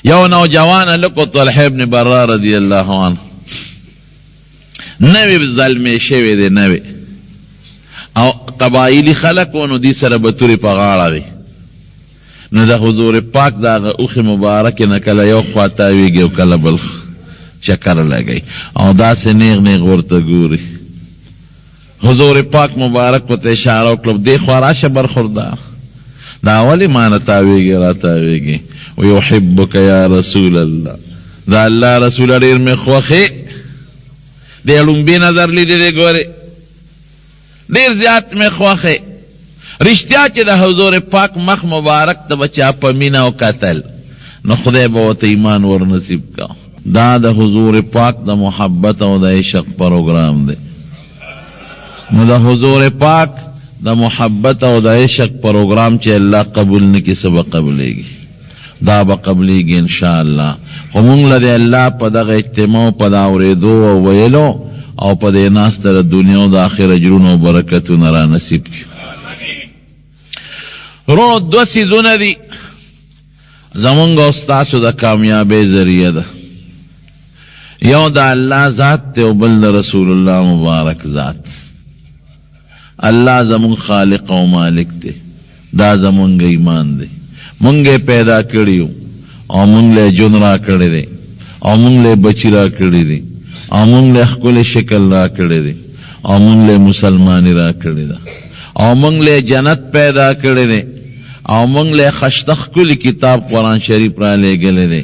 یو نوجوان لکو طلحه ابن برا رضی اللہ عنہ نوی ظلمی شوی دی نوی او قبائلی خلقونو دی سر بطوری پا غاڑا وی نو دا حضور پاک دا اوخ مبارک نکل یو خواتاویگی و کل بلخ چکر لگئی او دا سے نیغ نیغ ورطا گوری حضور پاک مبارک پتا اشارہ اکلب دی خواراش برخوردار دا اولی مانا تاویگی را تاویگی ویحبک یا رسول اللہ دا اللہ رسول ریر میں خوخی دی علوم بی نظر لی دی گوری دیر زیادت میں خوخی رشتیا چی دا حضور پاک مخ مبارک دا بچا پا مینا و قتل نو خدای باوت ایمان ور نصیب کا دا حضور پاک دا محبت و دا عشق پروگرام دے نو دا حضور پاک دا محبت و دا عشق پروگرام چی اللہ قبول نکی سبا قبلے گی دا با قبلے گی انشاءاللہ خمونگ لدے اللہ پا دا اجتماع پا دا اوریدو و ویلو او پا دے ناستر دنیا و دا آخر اجرون و برکتو نرا نصیب کی رونو دو سیزون دی زمانگا استاسو دا کامیابی ذریعہ دا یو دا اللہ ذات تے و بل دا رسول اللہ مبارک ذات اللہ زمان خالق و مالک تے دا زمان ایمان دے منگے پیدا کریو او منگ لے جن را کردے دے او منگ لے بچی را کردے دے او منگ لے خکل شکل را کردے دے او منگ لے مسلمانی را کردے دا او منگ لے جنت پیدا کردے دے او منگ لے خشتخ کل کتاب قرآن شریف را لے گلے دے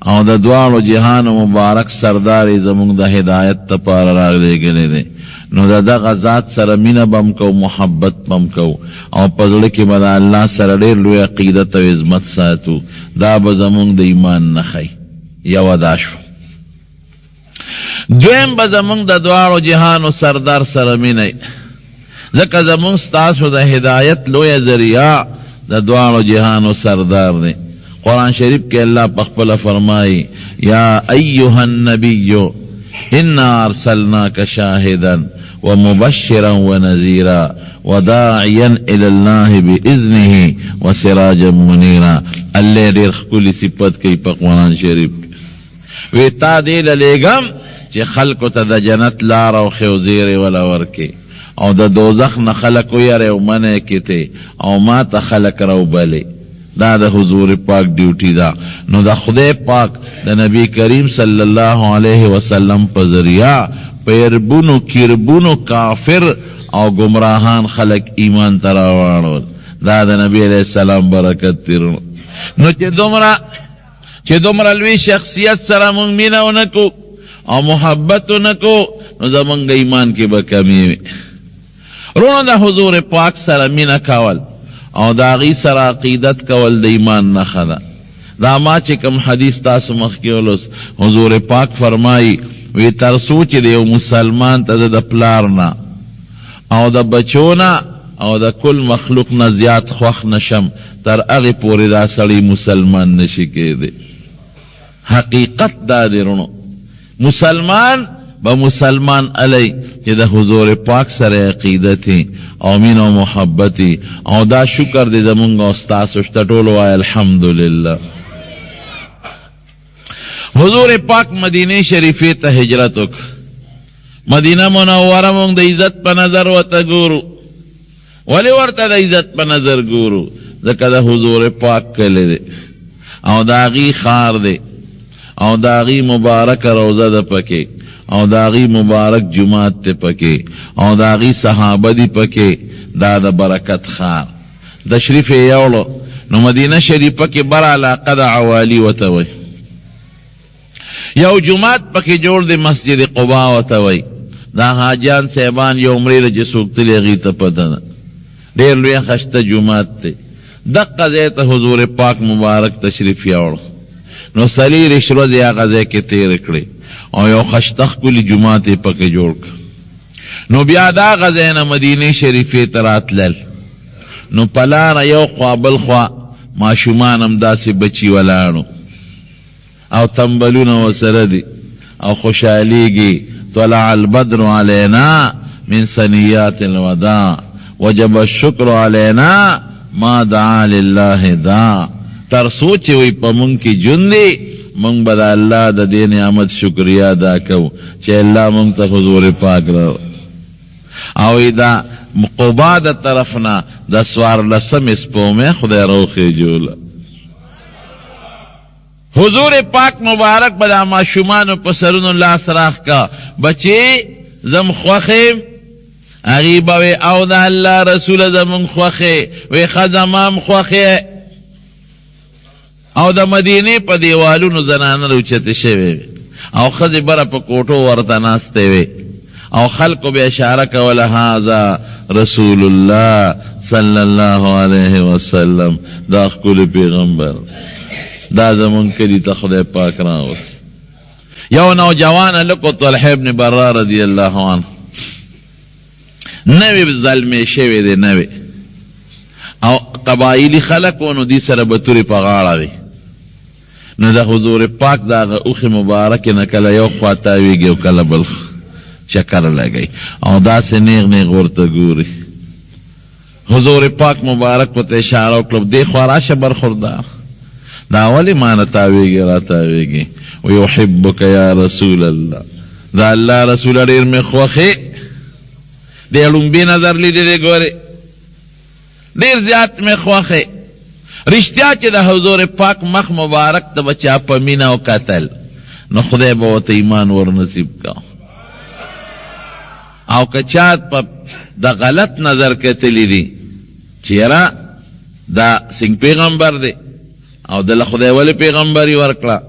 او دا دوار و جہان و مبارک سردار زمان دا ہدایت تپار را لے گلے دے نو دا دا غزات سر مین بم کو محبت بم کو او پزلکی بدا اللہ سر دیر لوی عقیدت و عظمت ساتو دا بزمونگ دا ایمان نخی یو داشو دویم بزمونگ دا دوار و جہان و سردار سر مینی زکا زمونگ ستاسو دا ہدایت لوی ذریعہ دا دوار و جہان و سردار دے قرآن شریف کے اللہ پخپل فرمائی یا ایوہ النبیو انا ارسلناک شاہدا ومبشرا ونذیرا وداعیا الاللہ بإذنہ وسراجا منیرا اللہ دیر خکولی صفت کی پقوانان شریف ویتا دیل لیگم چی خلقو تا دا جنت لارا و خیوزیر ولا ورکی او دا دوزخ نخلقو یر و منع کتے او ما تا خلق رو بلے دا دا حضور پاک ڈیوٹی دا نو دا خدای پاک دا نبی کریم صلی اللہ علیہ وسلم پا ذریعہ پیربونو کربونو کافر او گمراہان خلق ایمان تراوانو دا دا نبی علیہ السلام برکت تیرنو نو چی دمرا لوی شخصیت سرا منگ میناو نکو او محبتو نکو نو دا منگ ایمان کی بکمی رونو دا حضور پاک سرا مینا کول او دا غی سر عقیدت کول دا ایمان نخدا دا ما چکم حدیث تاسو مخیولوس حضور پاک فرمائی وی ترسو چی دیو مسلمان تا دا پلارنا او دا بچونا او دا کل مخلوقنا زیاد خوخ نشم تر اغی پوری دا سڑی مسلمان نشکے دے حقیقت دا دی رونو مسلمان با مسلمان علی کہ دا حضور پاک سر عقیدتی او مین و محبتی او دا شکر دی زمونگا استاسوشتا ٹولو آئی الحمدللہ حضور پاک مدینہ شریفی تا ہجرتک مدینہ منورہ مونگ دا عزت پا نظر و تا گورو ولی ورطا دا عزت پا نظر گورو دکا دا حضور پاک کلے دے او دا غی خار دے او دا غی مبارک روزہ دا پکے او دا غی مبارک جماعت تے پکے او دا غی صحابہ دی پکے دا دا برکت خار دا شریف یولو نو مدینہ شریف پکے برا علاقہ دا عوالی وطوئی یو جماعت پکے جوڑ دے مسجد قبا وطوئی دا حاجان سیبان یو عمری رجی سوکتلی غیتا پتنا دیر لوی خشتا جماعت تے دقا زیتا حضور پاک مبارک تشریف یولو نو سلی رشرو دے آقا زی کے تیر اکڑے او یو خشتخ کلی جماعت پکے جوڑ کا نو بیادا غزین مدینہ شریفی ترات لل نو پلانا یو قابل خوا ما شمان امداسی بچی ولانو او تنبلون و سردی او خوشحالیگی طلع البدر علینا من سنیات الوداع وجب الشکر علینا ما دعا للہ دا تر سوچ وی پا منگ کی جن دی منگ بدا اللہ دا دین نعمت شکریہ ادا کو چه اللہ منگ تا حضور پاک رو او دا قبا دا طرفنا دا سوار لسم اسپو میں خدا روخی جولا حضور پاک مبارک بدا ما شمان پسرون اللہ سراخ کا بچے زم خوخیم اغیبا وی او دا اللہ رسول زمون خوخی وی خزمام خوخی او دا مدینه پا دیوالونو زنان روچت شوی او خز برا پا کوٹو ورطا ناستے وی او خلقو بی اشارہ کولا هازا رسول اللہ صلی اللہ علیہ وسلم دا اخکول پیغمبر دا زمون کلی تخد پاک راوس یو نوجوان لکو طلحہ ابن برا رضی اللہ عنہ نوی ظلمی شوی دے نوی او قبائلی خلقونو دی سر بطوری پا غاڑاوی نو دا حضور پاک دا اوخ مبارک نکل یو خواتاویگی و کل بلخ چکر لگئی او دا سے نیغ نیغ ورطا گوری حضور پاک مبارک پتا اشارہ کلب دے خواراش برخوردار دا اولی مانا تاویگی را تاویگی ویحبک یا رسول اللہ دا اللہ رسول دیر میں خوخی دے لنبی نظر لی دے گوری دیر زیادت میں خوخی رشتیا چی دا حضور پاک مخ مبارک دا بچا پا مینا و قتل نو خدای بہت ایمان ور نصیب کا او کچات پا دا غلط نظر کتلی دی چیرا دا سنگ پیغمبر دی او دل خدای ولی پیغمبری ورکلا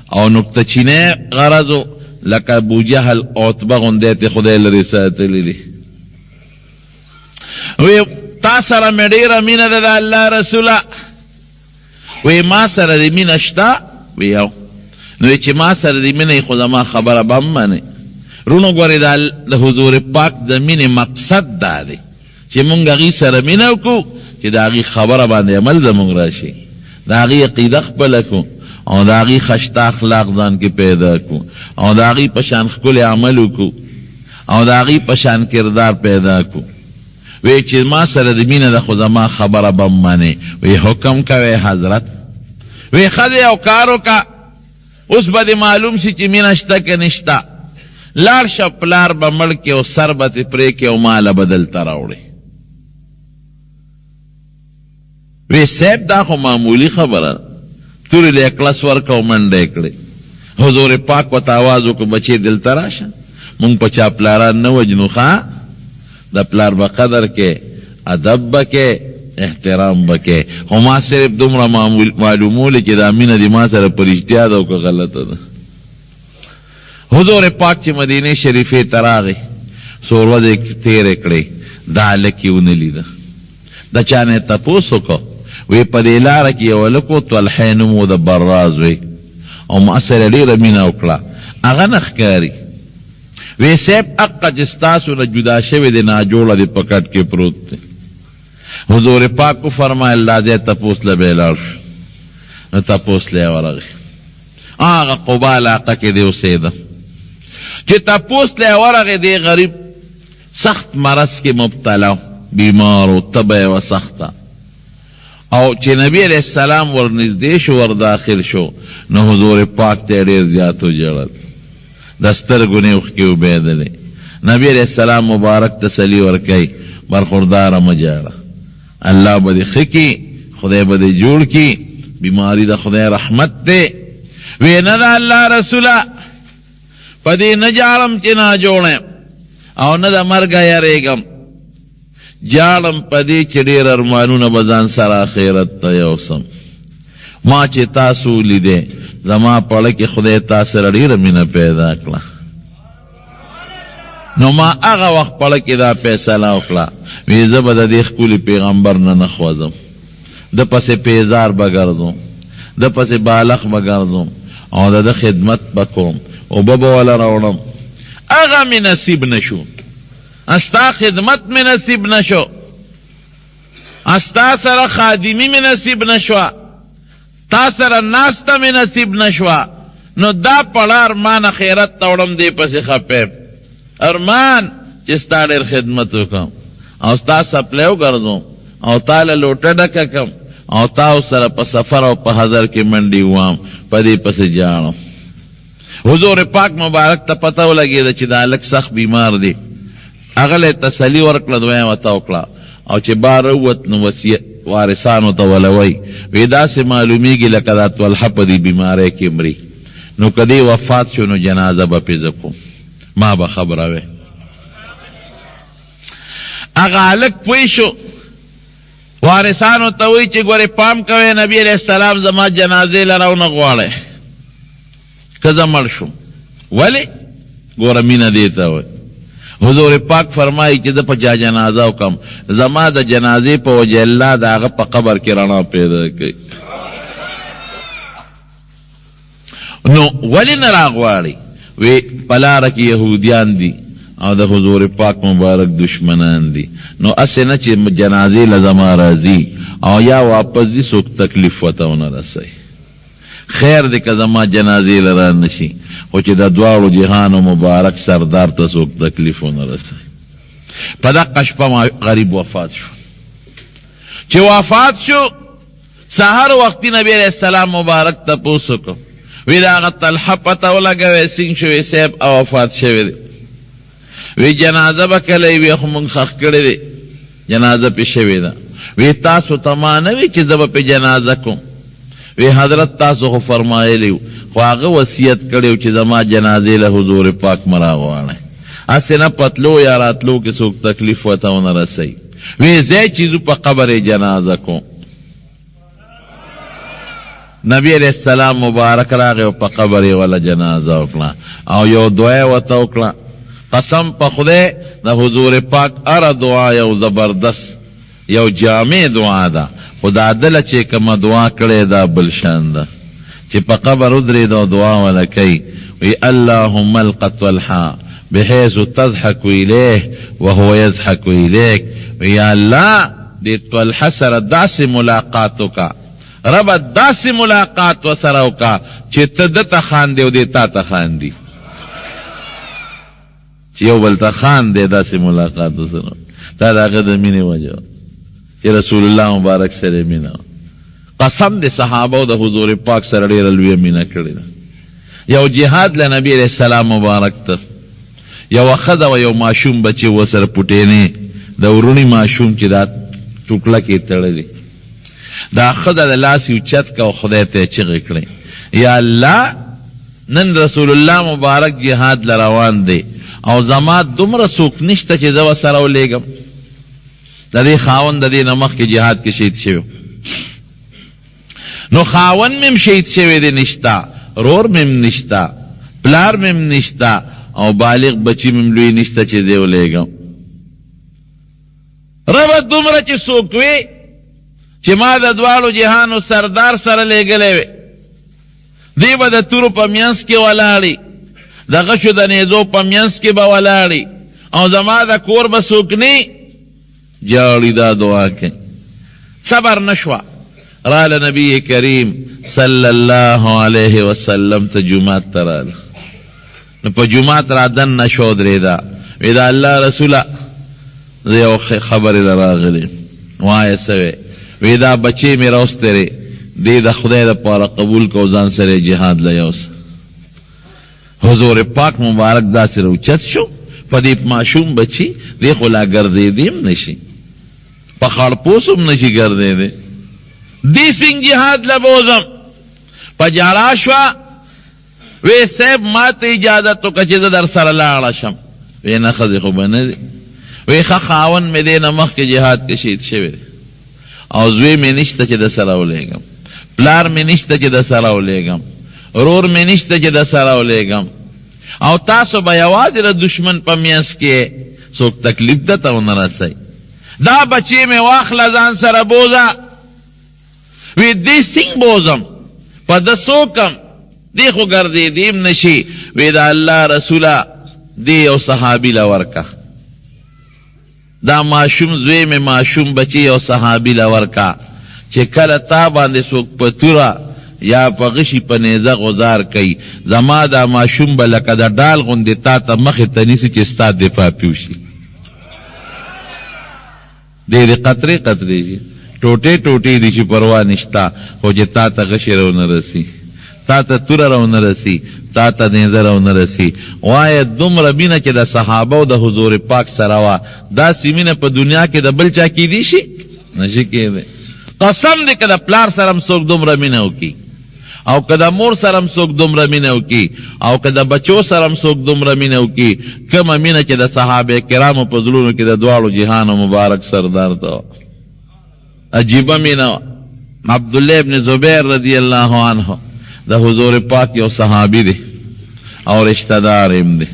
او نکتا چینے غرضو لکا ابو جہل عطبہ غندیت خدای لرساتلی دی وی تا سر میڈیر امین دا اللہ رسولہ وی ما سر دی من اشتا وی او نوی چی ما سر دی من ای خدا ما خبر بام مانی رونو گوری دا حضور پاک دا من مقصد دا دی چی منگا غی سر منو کو چی دا غی خبر باندے عمل دا منگ راشی دا غی عقیدہ خپل کو او دا غی خشتا اخلاق دان کی پیدا کو او دا غی پشان خکل عملو کو او دا غی پشان کردار پیدا کو وی چی ما سر دی من دا خدا ما خبر بام مانی وی حکم کا وی حضرت وی خدی او کارو کا اس با دی معلوم سی چی من اشتا که نشتا لار شپلار با ملک او سربت پریک او مال بدل تراوڑی وی سیب دا خو معمولی خبر توری لے اکلس ورکا و من دیکلی حضور پاک و تاوازو کو بچے دل تراشا مونگ پچا پلاران نوجنو خواہ دا پلار با قدر کے ادب بکے احترام بکے ہما صرف دمرا معلومولی چی دا امین دی ما سر پرشتیا دا کا غلط دا حضور پاک چی مدینہ شریفی تراغی سورو دے تیر اکڑے دا لکی انلی دا چانے تپوسو کو وی پدی لارکی اولکو طلحینمو دا براز وی او مأثر لی رمین اکلا اغا نخکاری وی سیب اقا جستاسو نا جدا شوی دی ناجولا دی پکٹ کے پروت دی حضور پاک کو فرمائے اللہ دے تپوس لبیلارش نا تپوس لے ورغی آغا قبال آقا کے دیو سیدہ چی تپوس لے ورغی دی غریب سخت مرض کے مبتلا بیمار و طبع و سختا او چی نبی علیہ السلام ورنزدیش ور داخل شو نو حضور پاک تے دیر زیادو جڑد دستر گنے اخکیو بیدلے نبی علیہ السلام مبارک تسلی ورکی برخوردار مجارا اللہ بدی خکی خدای بدی جوڑ کی بیماری دا خدای رحمت دے وی ندا اللہ رسولہ پدی نجارم چنا جوڑیں او ندا مرگا یریگم جالم پدی چڑیر ارمانون بزان سرا خیرت تا یوسم ما چی تاسو لی دے زما پڑکی خدای تاثر دیر من پیدا کلا نو ما اغا وقت پڑکی دا پیسلا اخلا وی زبا دا دیخ کولی پیغمبر ننخوزم دا پس پیزار بگرزم دا پس بالخ بگرزم او دا خدمت بکوم او بابا والا روڑم اغا می نصیب نشو استا خدمت می نصیب نشو استا سر خادمی می نصیب نشو تا سر ناستا می نصیب نشو نو دا پڑا ارمان خیرت توڑم دے پس خپیم ارمان چستا دیر خدمتو کم او ستا سپلیو گردوں او تالا لوٹا ڈکا کم او تاو سره په سفر او په حضر کې منډي وام په دې پسې جاړم. حضور پاک مبارک ته پته ولګېده چې دا هلک سخت بیمار دی. هغه له تسلي ورکړه، دویم ورته وکړه، او چې بار ووت نو وصیت وارثانو ته ولوئ وی داسې معلومیږي لکه دا طلحه په دې بیمارۍ کې مري، نو که دې وفات شو نو جنازه به پې زه کوم، ما به خبره وی. هغه هلک پوه شو، وارثانو ته وی چې ګورې پام کوئ نبي علیه السلام زما جنازې له راونه غواړئ که زه مړ شم. ولې؟ ګوره مینه دې ته وی. حضور پاک فرمایي چې زه په چا جنازه وکم، زما د جنازې په وجه الله د هغه په قبر کې رڼا پیدا کوي. نو ولې نه راغواړي؟ وی په لاره کې یهودیان دي او د حضور پاک مبارک دشمنان دي، نو اسې نه چې جنازې له زما راځي او یا واپس دي څوک تکلیف ورته ونه رسوي. خیر دی که زما جنازې له را نشي، خو چې د دواړو جهانو مبارک سردار ته څوک تکلیف ونه رسوي. په دقه شپه غریب وفات شو. چې وفات شو سحر وختي نبی علیه السلام مبارک تپوس وکړو، وی د هغه طلحه پته ولګوئ سینګ شوی صاحب او وفات شوی دی. وی جنازه به کله وي خو موږ ښخ کړی دی، جنازه پې شوې ده. وی تاسو ته ما نه وي چې زه به پې جنازه کوم؟ وی حضرت تاسو خو فرمایلی و، خو هغه وصیت کړی چې زما جنازې له حضور پاک مه راغواړئ، هسې نه پتلو یا راتلو کې څوک تکلیف ورته ونه رسوي. وی ځای چې زو په قبر یې جنازه کوم. نبی علیہ السلام مبارک راغی او په قبر یې وله جنازه وکړه او یو دعا یې ورته وکړه. قسم په خدای د حضور پاک هره دعا یو زبردست یو جامع دعا ده، خو دا دله چې کومه دعا کړې دا بل شان ده. چې په قبر ودرېد او دعا وله کوي، وی اللهم الق طلحه بحیث تضحک الیه وهو یضحک الیک. وی یا الله دې طلحه سره داسې ملاقات وکړه، ربه داسې ملاقات ورسره وکړه چې ته ده ته خاندې او دې تا ته خاندي، چې یو بل ته خاندې داسې ملاقات ورسره. دا د هغه د مینې وجه چې رسول الله مبارک سره مینه. قسم د صحابه او د حضور پاک سره ډېره لویه مینه کړې ده. یو جهاد له نبی علیه السلام مبارک ته یوه ښځه و یو ماشوم بچې ورسره پوټینې د ورونی ماشوم چې دا ټوکله کې تړلې، دا ښځه د لاس یې اوچت که او خدای ته یې چغې کړې، یا الله نن رسول الله مبارک جهاد له روان دی او زما دومره څوک نشته چې زه ورسره ولېږم. د دې خاوند د دې نه مخکې جهاد کې شهید شوی، نو خاوند مې شهید شوی دی نشته، رور مې نشته، پلار مې نشته او بالغ بچی مې لوی نشته چې دی ولېږم. ربه دومره چې څوک وي چې ما د دواړو جهانو سردار سره لېږلی وی، دی به د تورو په منځ کې ولاړي، د غشو د نیزو په منځ کې به ولاړي او زما د کور به څوک نه جاړي. دا دعا کوي. صبر نشوه، راله نبی کریم صلی الله علیه وسلم ته جمعات ته راله، نو په جمعات را دننه شو درېده. وی د الله رسوله زه یو خبرې له راغلی، وایه څه وی؟ وی دا بچې مې راوسترې دې د خدای دپاره قبول کو ځان سره جهاد له یوسه. حضور پاک مبارک داسې راوچت شو، په دې ماشوم بچي دې خو لا ګرځېدی هم نشي، په خړپوس هم نشي ګرځېدی، دې څنګه جهاد له بوځم. په جاړه شوه، وی صاحب ما ته اجازت وکړه چې زه در سره لاړه شم. وی نه ښځې خو به نه دی. وی ښه خاوند مې دې نه مخکې جهاد کې شهید شوی دی او زوی مې نشته چې د سره ولېږم، پلار مې نشته چې د سره ولېږم، رور مې نشته چې د سره ولېږم، او تاسو به یوازې د دشمن په منځ کې څوک تکلیف درته ونه رسوي. دا بچې مې واخله ځان سره بوځه. وی دې څنګه بوځم؟ په ده څوکم، دې خو ګرځېدی هم نشي. وی د الله رسوله دې یو صحابي له ورکه، دا ماشوم زوی مې ماشوم بچی یو صحابي له ورکه چې کله تا باندې څوک په توره یا په غشي په نیزه غزار کوي، زما دا ماشوم به لکه د ډال غوندې تا ته مخې ته نیسي چې ستا دفاع پې وشي. ډېرې قطرې قطرې شي، ټوټې ټوټې دي چې پروا نشتا، خو چې تا ته غشي رونه رسي، تا ته توره رونه رسي، تا ته نیزه رونه رسي. وایه دومره مینه چې د صحابه او د حضور پاک سره وه، داسې مینه په دنیا کې د بل چا کیدی شي؟ نشي کېدی. قسم دی که د پلار سره هم څوک دومره مینه وکړي، او که د مور سره هم څوک دومره مینه وکړي، او که د بچو سره هم څوک دومره مینه وکړي، کومه مینه چې د صحابه کرامو په زړونو کې د دواړو جهانو مبارک سردار ته عجیبه مینه وه. عبدالله ابن زبیر رضی الله عنه د حضور پاک یو صحابی دی او رشتہ دار هم دی.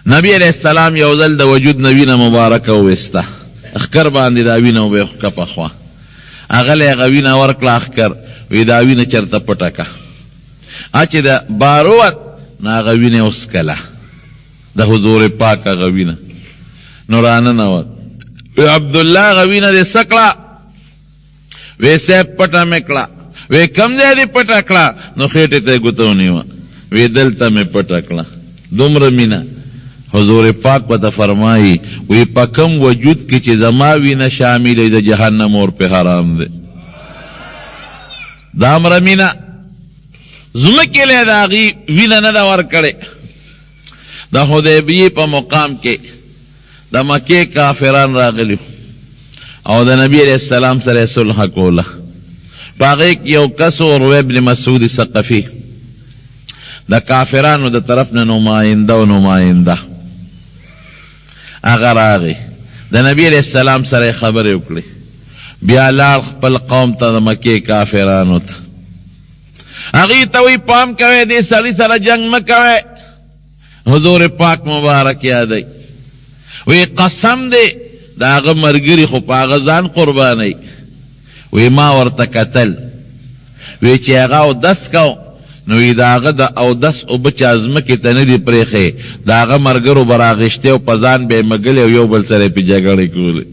نبی علیہ السلام یو ځل د وجود نوینه مبارکه وویسته، اخکر باندې دا وینه وبه کپه خوا، اغلی هغه وینه ورکړه اخکر، وی دا وینه چرته پټه که. چې د باروت نو هغه وینه وسکله، د حضور پاک هغه وینه نو راننوت. وی عبدالله هغه وینه دې څه کړه؟ وی صاحب پټه مې کړه. وی کم ځای دې پټه کړه؟ نو خېټې ته یې ګوته ونیوه. وی دلته مې پټه کړه. دومره مینه حضور پاک ورته فرمایي، وی په کوم وجود کې چې زما وینه شامله د جهنم اور په حرام دی. دا امره مینه ځمکې له د هغې وینه نه ده ورکړې. د حدیبیې په مقام کې د مکې کافران راغلي او د نبی علیہ السلام سره صلح کوله. په هغې کې یو کس و روی ابن مسعود ثقفي، د کافرانو د طرف نه نماینده و نماینده هغه راغی، د نبی علیہ السلام سره خبرې وکړې، بیا لاړ خپل قوم ته د مکې کافرانو ته. هغې ته وی پام کوئ دې سړي سره جنګ مه کوئ، حضور پاک مبارک یادوي. وی قسم دی د هغه ملګري خو په هغه ځان قربانوي. وی ما ورته کتل، وی چې هغه اودس کو نو وی د هغه د اودس اوبه چې ځمکې ته نه دي پرېښې، د هغه ملګرو به راغېشتې او په ځان به یې مږلې او یو بل سره یې پې جګړې کولې،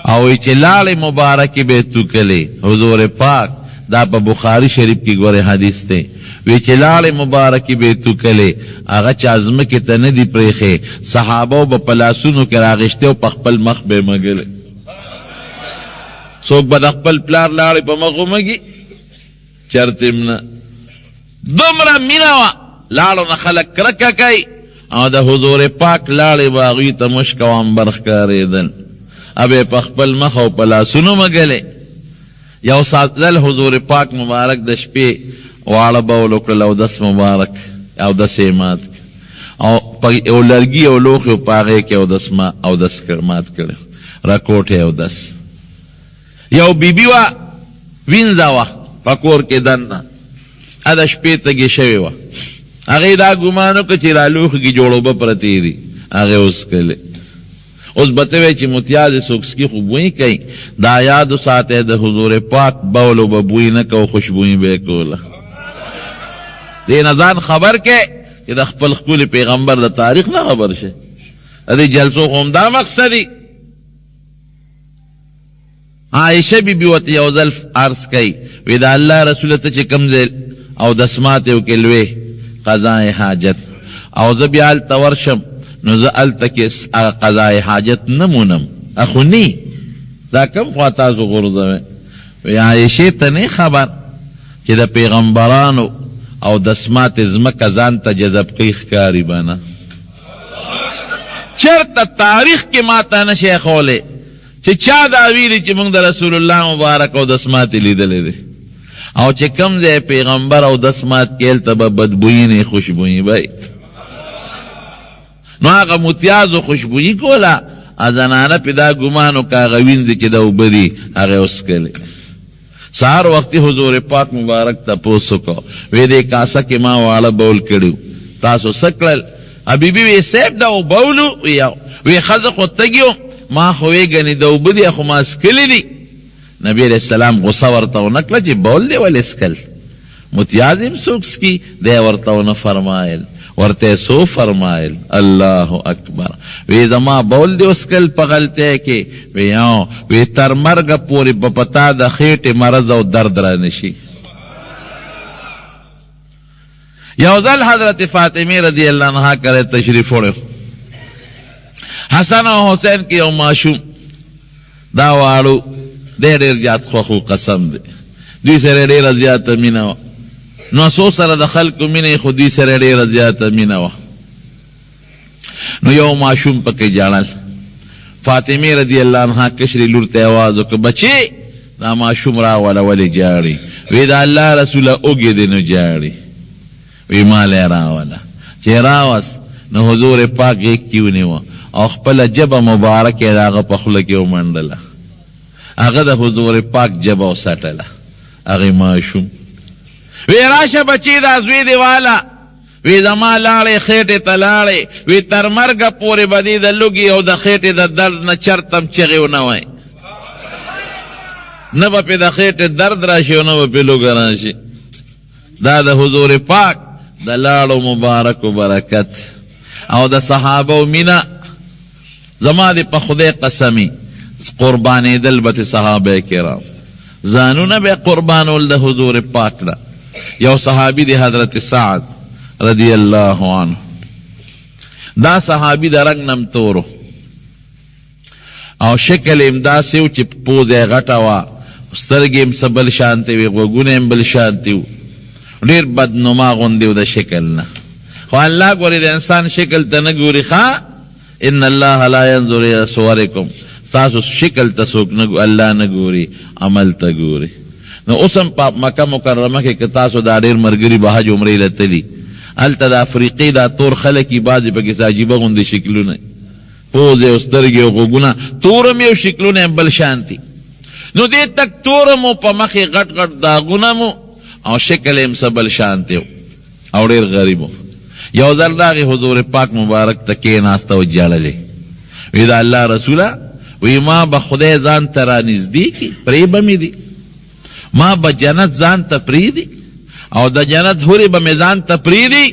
او وی چې لاړې مبارکې به یې توکلې. حضور پاک دا په بخاري شریف کې ګورې حدیث دی، وی چې لاړې مبارکې به یې توکلې، هغه چې ځمکې ته نه دي پرېښې، صحابو به په لاسونو کې راغېشتې او په خپل مخ به یې مږلې. څوک به د خپل پلار لاړې په مخ ومږي؟ چرته نه. دومره مینه وه، لاړو نه خلک کرکه کوي، او د حضور پاک لاړې به هغوی ته مشک او عنبر ښکارېدل، به یې په خپل مخ او په لاسونو مږلې. یو ځل حضور پاک مبارک د شپې واړه بول وکړل، اودس مبارک اودس یې مات او په یو لرګي او لوښي په هغې کې اودس مات کړی، راکوټ یې اودس. یو بیبي وه، وینځه وه په کور کې دننه، د شپې تږې شوې وه، هغې دا ګمان وکړه چې دا لوښي کې جوړ اوبه پرتې دي، هغې وڅښلې. اوس به ته وایې چې متیازې څوک څکي خو بوی کوي، دا یاد وساتئ د حضور پاک بولو به بوی نه کو، خوشبویي به یې کوله. دې نه ځان خبر کې چې د خپل ښکلي پیغمبر د تاریخ نه خبر شي. د دې جلسو خو همدا مقصد دی. عائشه بیبي ورته یو ځل عرض کوي، وی د الله رسول ته چې کوم ځای اودس ماتې وکړې لوی قضای حاجت، او زه بیا هلته ورشم نو زه هلته کې قضای حاجت نه مونم، اخو نی دا کوم خوا تاسو غورځوئ؟ وی عایشې ته نه خبر چې د پیغمبرانو او دسمات ځمکه ځان ته جذب کوي ښکاري به نه. چېرته تاریخ کې ماته نشی ښولی چې چا دا ویلي چې موږ د رسول الله مبارک او دسمات لیدلی دی، او چې کوم ځای پیغمبر او دسمات کې هلته به بدبویي نه خوشبویي به نو هغه متیازو خوشبویي کوله، زنانه پې دا ګمان وکړه هغه وینځې چې د اوبه دي هغې وڅکلې. سهار وختي حضور پاک مبارک تپوس وکړو، وی دې کاسه کې ما واړه بول کړي، تاسو څه کړل؟ حبیبي وی صاحب دا وبولو، وی ښځه خو تږي ما خو وی ګنې د اوبه دي خو ما څکلي دي. نبی علیہ السلام غصه ورته ونه کړه چې بول دی ولې څکل، متیاز هم څوک څکي؟ دی ورته ونه فرمایل، ورته سو فرمایل الله اکبر، وی زما بول دی وسکل په غلطی کې، وی تر مرګه پورې به پتا د خېټې مرض او درد را نشي. یو ځل حضرت فاطمه رضی اللہ عنہا کرے تشریف وړی، حسن او حسین کې یو ماشوم دا واړو دی ډېر زیات خوښو قسم دی دوی سره ډېره زیاته مینه وه نو څو سره د خلکو مینه خو دوی سره ډېره زیاته مینه وه نو یو ماشوم پکې جاړل فاطمه رضی الله عنها کشري لور ته آواز وکړ بچې دا ماشوم راوله ولې جاړي وی دا الله رسوله اوږې دی نو جاړي وی ما لی راوله چې راوست نو حضور پاک غېږ کې ونیوه او خپله ژبه مبارکه یې د هغه په خوله کې ومنډله هغه د حضور پاک ژبه وسټله هغې ماشوم وی راشه بچې دا زوی دی واله وی زما لاړې خېټې ته لاړې وی تر مرګه پورې به دې د لوږې او د خېټې د درد نه چرتم چغې ونه وای نه به پې د خېټې درد راشي او نه به پې لوږه راشي دا د حضور پاک د لاړو مبارک و برکت او د صحابه مینه زما دې په خدای قسمي قربانېدل به صحابه کرام ځانونه به قربانول د حضور پاک له یو صحابي دی حضرت سعد رضی اللہ عنہ دا صحابی دا رنگ نم تورو او شکل امداسی و چی پوزے غٹا وا سترگیم سبل شانتی وی غوگونیم بل شانتی و دیر بدنما غندیو دا شکل نا خو اللہ گوری دا انسان شکل تا نگوری خواہ ان اللہ لا ينظر الى صورکم ساسو شکل تا سوک نگو اللہ نگوری عمل تا گوری نو اسم پا مکہ مکرمہ کے کتاسو دا دیر مرگری بحج عمری لتلی الته د افریقې دا تور خلکي بعضې پکې عجیبه غوندې شکلونه پوزې او سترګې او غوږونه تور هم یو شکلونه هم بل شانتي نو دې تک تور مو په مخې غټ غټ داغونه مو او شکل هم څه بل شانتي او ډېر غریب و یو ځل د هغې حضور پاک مبارک ته کېناسته او جړلې وی د الله رسوله وی ما به خدای ځان ته رانږدې کړي پرې به مې دي ما به جنت ځان ته پرېږدي او د جنت حوری به میزان تپریدی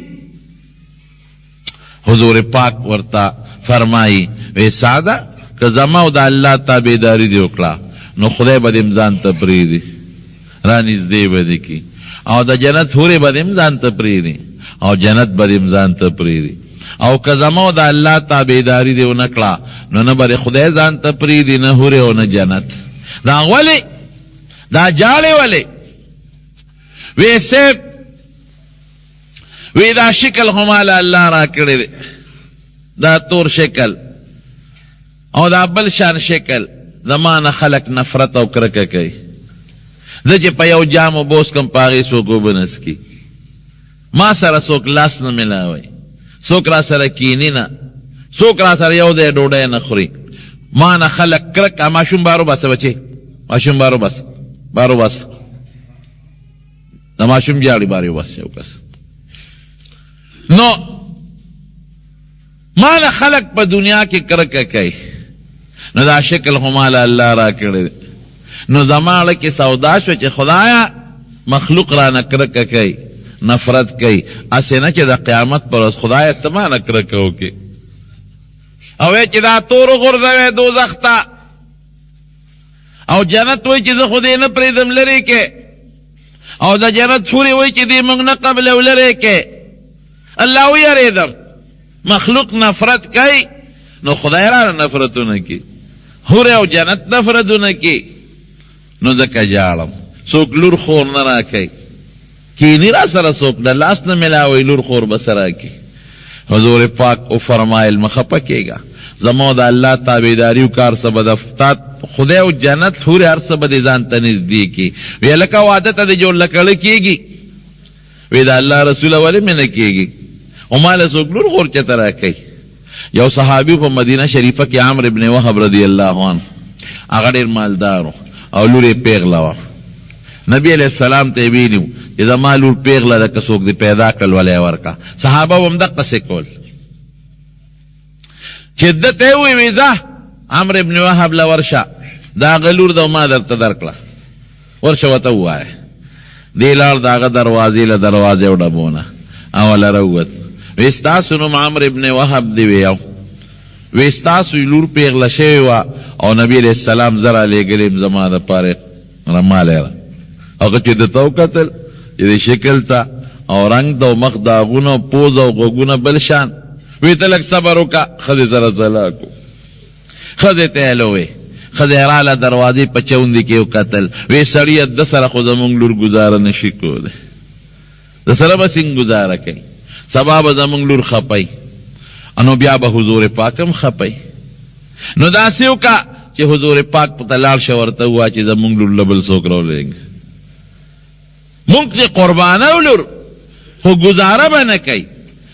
حضور پاک ورتا فرمائی وی ساده که زما او د الله تابعداري دی وکړه نو خدای به دې ځان تپریدي رانږدې به دې کړي او د جنت حوری به دې ځان تپریدي او جنت به دې ځان تپریدي او که زما او د الله تابعداري دی ونه کړه نو نه به خدای ځان تپریدي نه حوری او نه جنت دا ولې دا جاړې ولې وی سیب وی دا شکل همالا اللہ را کردے دا تور شکل او دا بل شان شکل زمان خلق نفرت او کرکا کئی دا چی پا یو جامو بوس کم پاغی سوکو بنس کی ما سر سوک لاس نملاوی سوک را سر کینی نا سوک را سر یو دے ڈوڑے نخوری ما نا خلق کرک ماشون بارو بس بچے ماشون بارو بس بارو بس دا ماشوم جاړي باري وس یو کس نو مال خلق په دنیا کې کرکه کوي نو دا شکل هماله الله را کړی نو زماړه کې سودا شو چې خدایا مخلوق را نه کرکه کوي نفرت کوي اسنه چې د قیامت پر ورځ خدای استمانه کرکه وکي او چې دا تور غرزوي دوزخ ته او جنت وای چې زه خدای نه پریدم لري کې او دا جنت حوری وای چې دې موږ نه قبل ولرې کې الله ویریدم مخلوق نفرت کوي نو خدای را نفرتونه کوي حوری او جنت نفرتونه کوي نو ځکه جاړم څوک لور خور نه راکوي کینی را سره څوک د لاس نه ملاوي لور خور به سره کوي حضور پاک او فرمایل مخفه کېږه زما د الله تابعداري وکار سبا د افتاد خدای او جنت حور هر څه به دې ځان ته نږدې کړي وی لکه واده ته دې جوړ لکړه کېږي وی د الله رسوله ولې مې نه کېږي او ماله څوک لور خور چېرته راکوي یو صحابي په مدینه شریفه کې عمرو ابن وهب رضی الله عنه هغه ډېر مالدار او لور یې پیغله وه نبی علیه السلام ته یې ویلي و چې زما لور پیغله ده که څوک دې پیدا کړل ولی یې ورکړه صحابه به هم دقسې کول چې ده ته یې وویل ځه عمرو ابن وهب له ورشه دا هغه لور ده ما درته درکړه ورشه ورته ووایه دې لاړ د هغه دروازې له دروازې او ډبونه اوله راووت وی ستاسو نوم عمرو ابن وهب دی ویو وی ستاسو لور پیغله شوې وه او نبي علیه السلام زه رالیږلې یم زما دپاره رمالی ده هغه چې ده ته وکتل چې د شکل ته او رنګ ته او مخ داغونه پوز او غوږونه بل شان وی ته لږ صبر وکړه ښځې سره صلاح کړو ښځې ته یې لوی خدیراله دروازې په چوندې کې وکتل وی سړیه د سره خو زمونږ لور ګزاره نشي کولی د سره به څنګه ګزاره کوي سبا به زمونږ لور خپی نو بیا به حضور پاک هم خپی نو داسې وکړه چې حضور پاک په ته لاړ شه ورته ووایه چې زمونږ لور له بل څوک راولېږه مونږ چې قربانه لور خو گزاره به نه کوي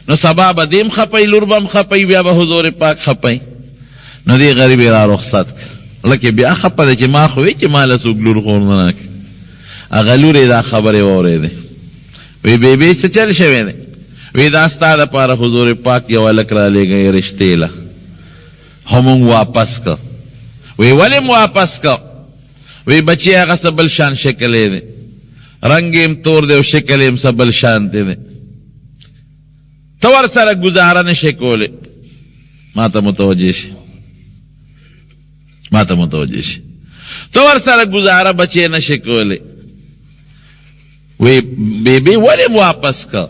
نو سبا به دیم خپی لور به هم خپی بیا به حضور پاک خپی نو دی غریب را رخصت کړ لکه بیا خپه ده چې ما خو وی چې ما له څوک لور خور نه راکړي هغه لور یې دا خبرې واورېدې وی بیبي څه چل شوی دی وی دا ستا دپاره حضور پاک یو هلک رالیږی رشتې له خو مونږ واپس که وی ولې م واپس که وی بچی هغه څه بل شان شکل یې دی رنگ یم تور دی او شکل یم څه بل شانتی دی ته ورسره ګزاره نشې کولی ما ته متوجه شي ته ورسره ګزاره بچی نشې کولی وی بیبي ولې م واپس که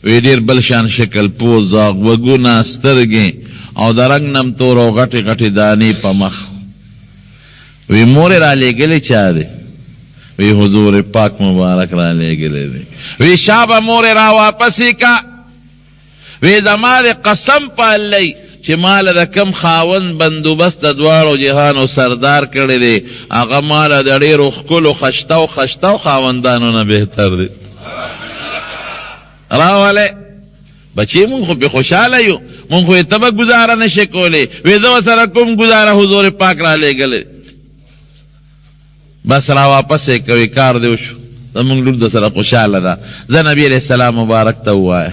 وی ډېر بل شان شکل پوزه غوږونه سترګې او د رنګ نم تور او غټې غټې دانې په مخ وی مور یې رالیږلی چا دی وی حضور پاک مبارک رالیږلی دی وی شابه مور یې راواپسې که وی زما د قسم په الله چې ماله د کم خاوند بندوبست د دواړو جهانو سردار کړی دی هغه ماله د ډېرو ښکلو خشتو خاوندانو نه بهتر دی راولی بچی مونږ خو پې خوشحاله یو مونږ خو یې ته به ګزاره نشې کولی وی زه ورسره کوم ګزاره حضور پاک رالیږلی بس را واپس یې کوي کار دی وشو زمونږ لور د سره خوشحاله ده زه نبي علیه السلام مبارک ته ووایه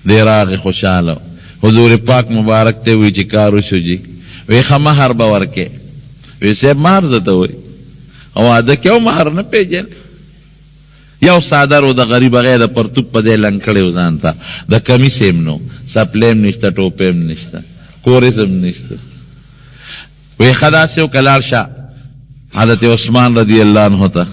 دی راغې خوشحاله حضور پاک مبارک ته وی چې کار وشو جي وی ښه مهر به ورکې وی صاحب مهر زه ته وایي او واده کې او مهر نه پېژنې یو صادر و د غریب هغه د پرتوب په دی لنګ کړی و ځان ته د کمیس هم نو سپلی هم نشته ټوپې هم نشته کورس هم نشته وی ښه داسې وکړه لاړ شه حضرت عثمان رضی الله عنه ته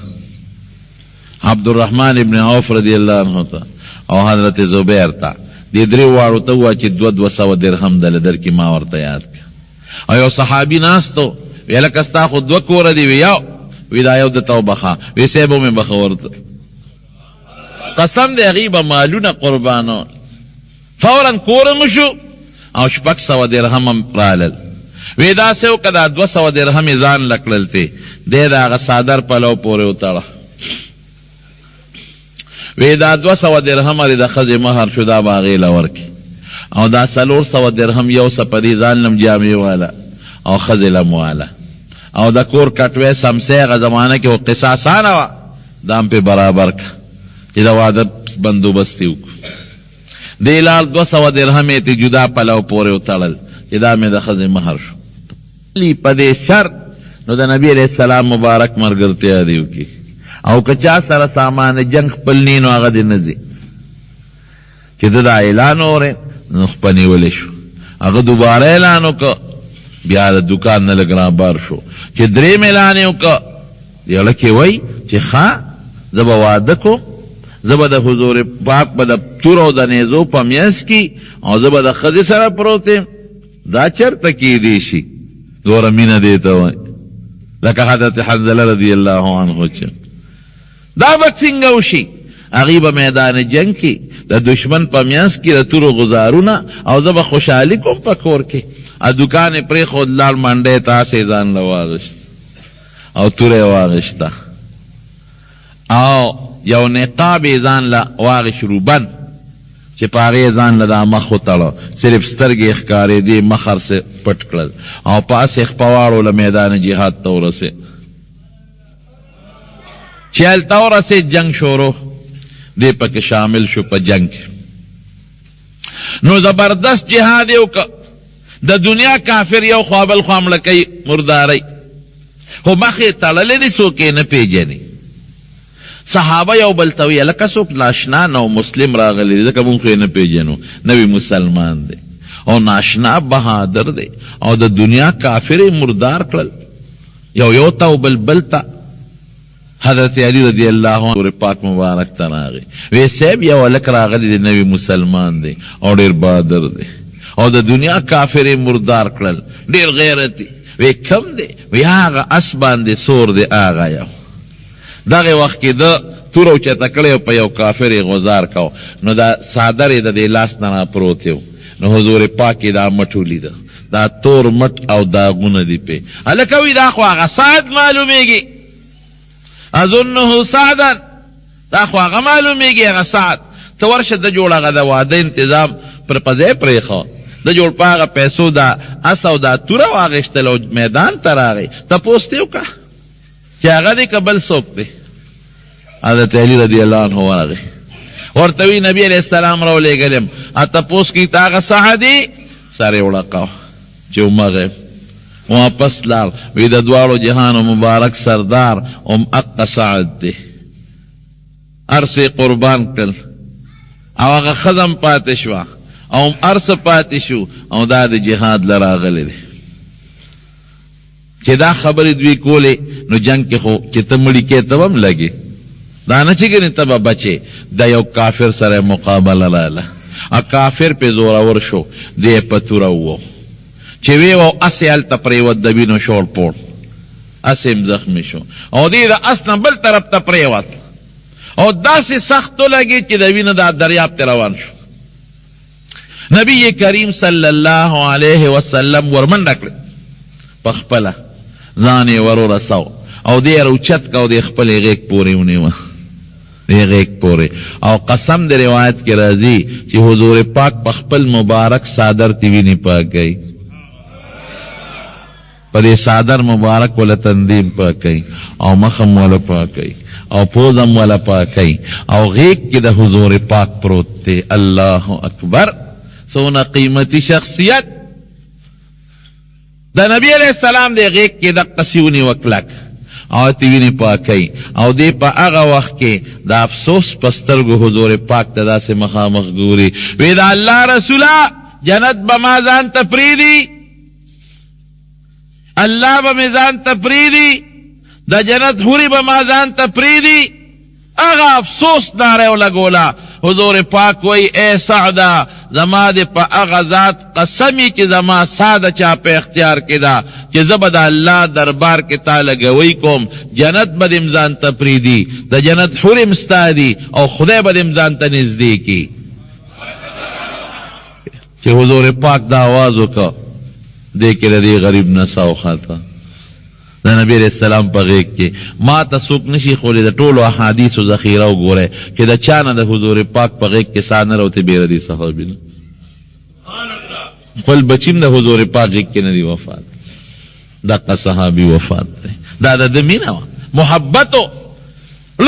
عبدالرحمن ابن عوف رضی الله عنه ته او حضرت زبیر ته دې درې واړو ته ووایه چې 200 درهم دله درکې ما ورته یاد کړه او یو صحابي ناستو وی هلکه ستا خو 2 کوره دي وی وی دا یو درته وبخه وی صاحب ومې بخه ورته قسم دی هغې به مالونه قربانول فورا کورم شو او 600 درهم هم رالل وی داسې وکړه دا 200 درهم یې ځان له کړل تی دی د هغه صادر پلو پورې وتړه وی دا 200 درهم د ښځې مهر شو دا به هغې له ورکړي او دا 400 درهم یو څه په دې ځان لم جامې واله او ښځې لم واله او د کور کټوی سمسۍ هغه زمانه کې خو قصه اسانه وه دا هم پې برابر که چې د واده بندوبست یې وکړو دې لال 200 درهم یې ته جدا پلو پورې وتړل چې دا مې د ښځې مهر شو په دې شرط نو د نبي علیه السلام مبارک ملګرتیا دې وکړي او که چا سره سامان جنګ خپل نی نو هغه دې نه ځي چې ده دا اعلان اورې نو خپه نیولی شو هغه دوباره اعلان وکړه بیا د دوکان نه لږ رابار شو چې درېم اعلان یې وکړه دې هلک یې وایي چې ښه زه به واده کوم زه به د حضور پاک به د تور او د نیزو په میاس کې او زه به د ښځې سره پروت یم دا چېرته کیدی شي دوره مینه دې ته وایي لکه حضرت حنظله رضی الله عنه چې دا به څنګه وشي هغې به میدان جنګ کې د دشمن په میانس کې د تورو غزارونه او زه به خوشحالي کوم په کور کې دوکان یې پرېښود لاړ منډی تاسې ځان له واغېشت او توره یې واغېشته او یو نقاب یې ځان له واغېش روبند چې په هغې یې ځان له دا مخ وتړه صرف سترګې یې ښکارېدې مخ هرڅه پټ کړل او پاسې خپه واړو له میدان جهاد ته ورسېد چې هلته ورسېد جنګ شروع دی پکې شامل شو په جنګ نو زبردست جهاد یې وکړه د دنیا کافر یو خوا بل خوا مړه کوي مردارۍ خو مخ یې تړلی دی څوک یې نه پېژني صحابه یو بل ته ویل لکه څوک ناشنا نو مسلم راغلی دی ځکه مونږ خو یې نه پېژنو نوی مسلمان دی او ناشنا بهادر دی او د دنیا کافر یې مردار کړل یو ته او بل ته حضرت علی رضی اللہ عنہ پاک مبارک ته راغی وی صاحب یو هلک راغلی دی نوی مسلمان دی او ډېر بهادر دی او د دنیا کافر یې مردار کړل ډېر غیرتي وی کم دی؟ وی آغا اس باندې سور دی آغا یو. دغه وخت کې د تورو چته کړی په یو کافر غزار کو، نو دا صادر د دې لاس نه پروت یو. نو حضور پاک دا مټ ولیده، دا تور مټ او داغونه دی په. هلکه وی دا خو هغه سعد معلومیږي، اظنه سعدا، دا خو هغه معلومیږي هغه سعد. ته ورشه د جوړ هغه د واده تنظام پر پځای پرېښه، د جوړ په هغه پیسو دا اس او دا توره واغېستل او میدان ته راغی. تپوس دې وکړه چې هغه دی که بل څوک دی؟ حضرت علی رضی اللہ عنہ ورغی ورته وی نبی علیہ السلام راولېږلم، تپوس کړي ته هغه سعد دی؟ سر یې وړقاو چې ومغې واپس لاړ. وی د دواړو جهانو مبارک سردار ام اقا سعد دی. ارسې قربان کړل او هغه ښځه پاتې شوه او ارس پاتې شو او دا د جهاد لراغلی دی. چې دا خبرې دوی کولې نو جنگ کې خو چې ته مړي کې ته هم لګې، دا نه چې ګنې ته به بچې. د یو کافر سره مقابله راله، کافر پې زورور شو، دی په توره ووو چې وی و اسې هلته پرېوت د وینو شور پوړ، اسې هم زخمي شو او دی د اس نه بل طرف ته پرېوت او داسې سخت ولګېد چې د وینو دا دریاب ته روان شو. نبی کریم صلی اللہ علیہ وسلم ورمنډه کړه په خپله ځان یې ورورسو او دی روچت کا او دی خپلې غیږ پورې ونیوه، دی غیږ پورې. او قسم د روایت کې راځي چې حضور پاک په خپل مبارک صادر تی وینې پاک گئی، په دې صادر مبارک ولا تندیم پاکي او مخم ولا پاکي او پوزم ولا پاکي او غیږ کې د حضور پاک پروت دی. الله اکبر، سونه قیمتي شخصیت د نبی علیہ السلام دی غیږ کې د قصیونی وکلک او تیوینی پاکی او دی پا اغا وقت کې د افسوس پسترگو حضور پاک تدا سے مخامخ گوری وی دا اللہ رسولا جنت بمازان تپریدی، اللہ بمازان تپریدی، دا جنت ہوری بمازان تپریدی. اغا افسوس نارے لگولا حضور پاک وی اے سعدا زما دے پا اغا ذات قسمی چی زما سادا چا پہ اختیار کدا چی زبد اللہ دربار کے تالگوی کوم جنت بد امزان تپریدی، دا جنت حرم ستا دی او خدای بد امزان تا نزدی کی. چی حضور پاک دا آوازو کا دیکھ ردی غریب نساو خاتا دا نبی علیہ السلام پا غیق کے ما تا سوک نشی خولی دا طول و احادیث و ذخیرہ گو رہے کہ دا چانا دا حضور پاک پا غیق کے سانا روتے بیردی صحابی نا قل بچیم دا حضور پاک غیق کے ندی وفات دا قا صحابی وفات تے دا دا دمینا محبتو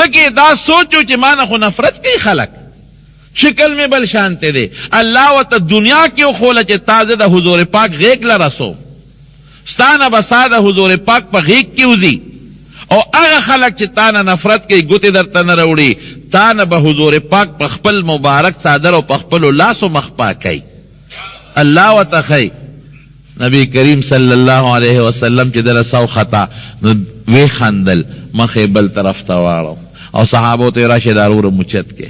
لکی دا سوچو چی مانا خو نفرت کئی خلق شکل میں بل شانتے دے اللہ و تا دنیا کیو خولا چی تازه دا حضور پاک غیق لرسو ستانا بسادا حضور پاک پا غیق کیوزی او اغا خلق چی تانا نفرت کی گوتی در تن روڑی تانا با حضور پاک پا خپل مبارک صادر و پا خپل لاس و مخپا کی اللہ و تخی. نبی کریم صلی اللہ علیہ وسلم چی در سو خطا وی خندل مخی بل طرف تاوارو او صحابو تیرا شدارور مچت کے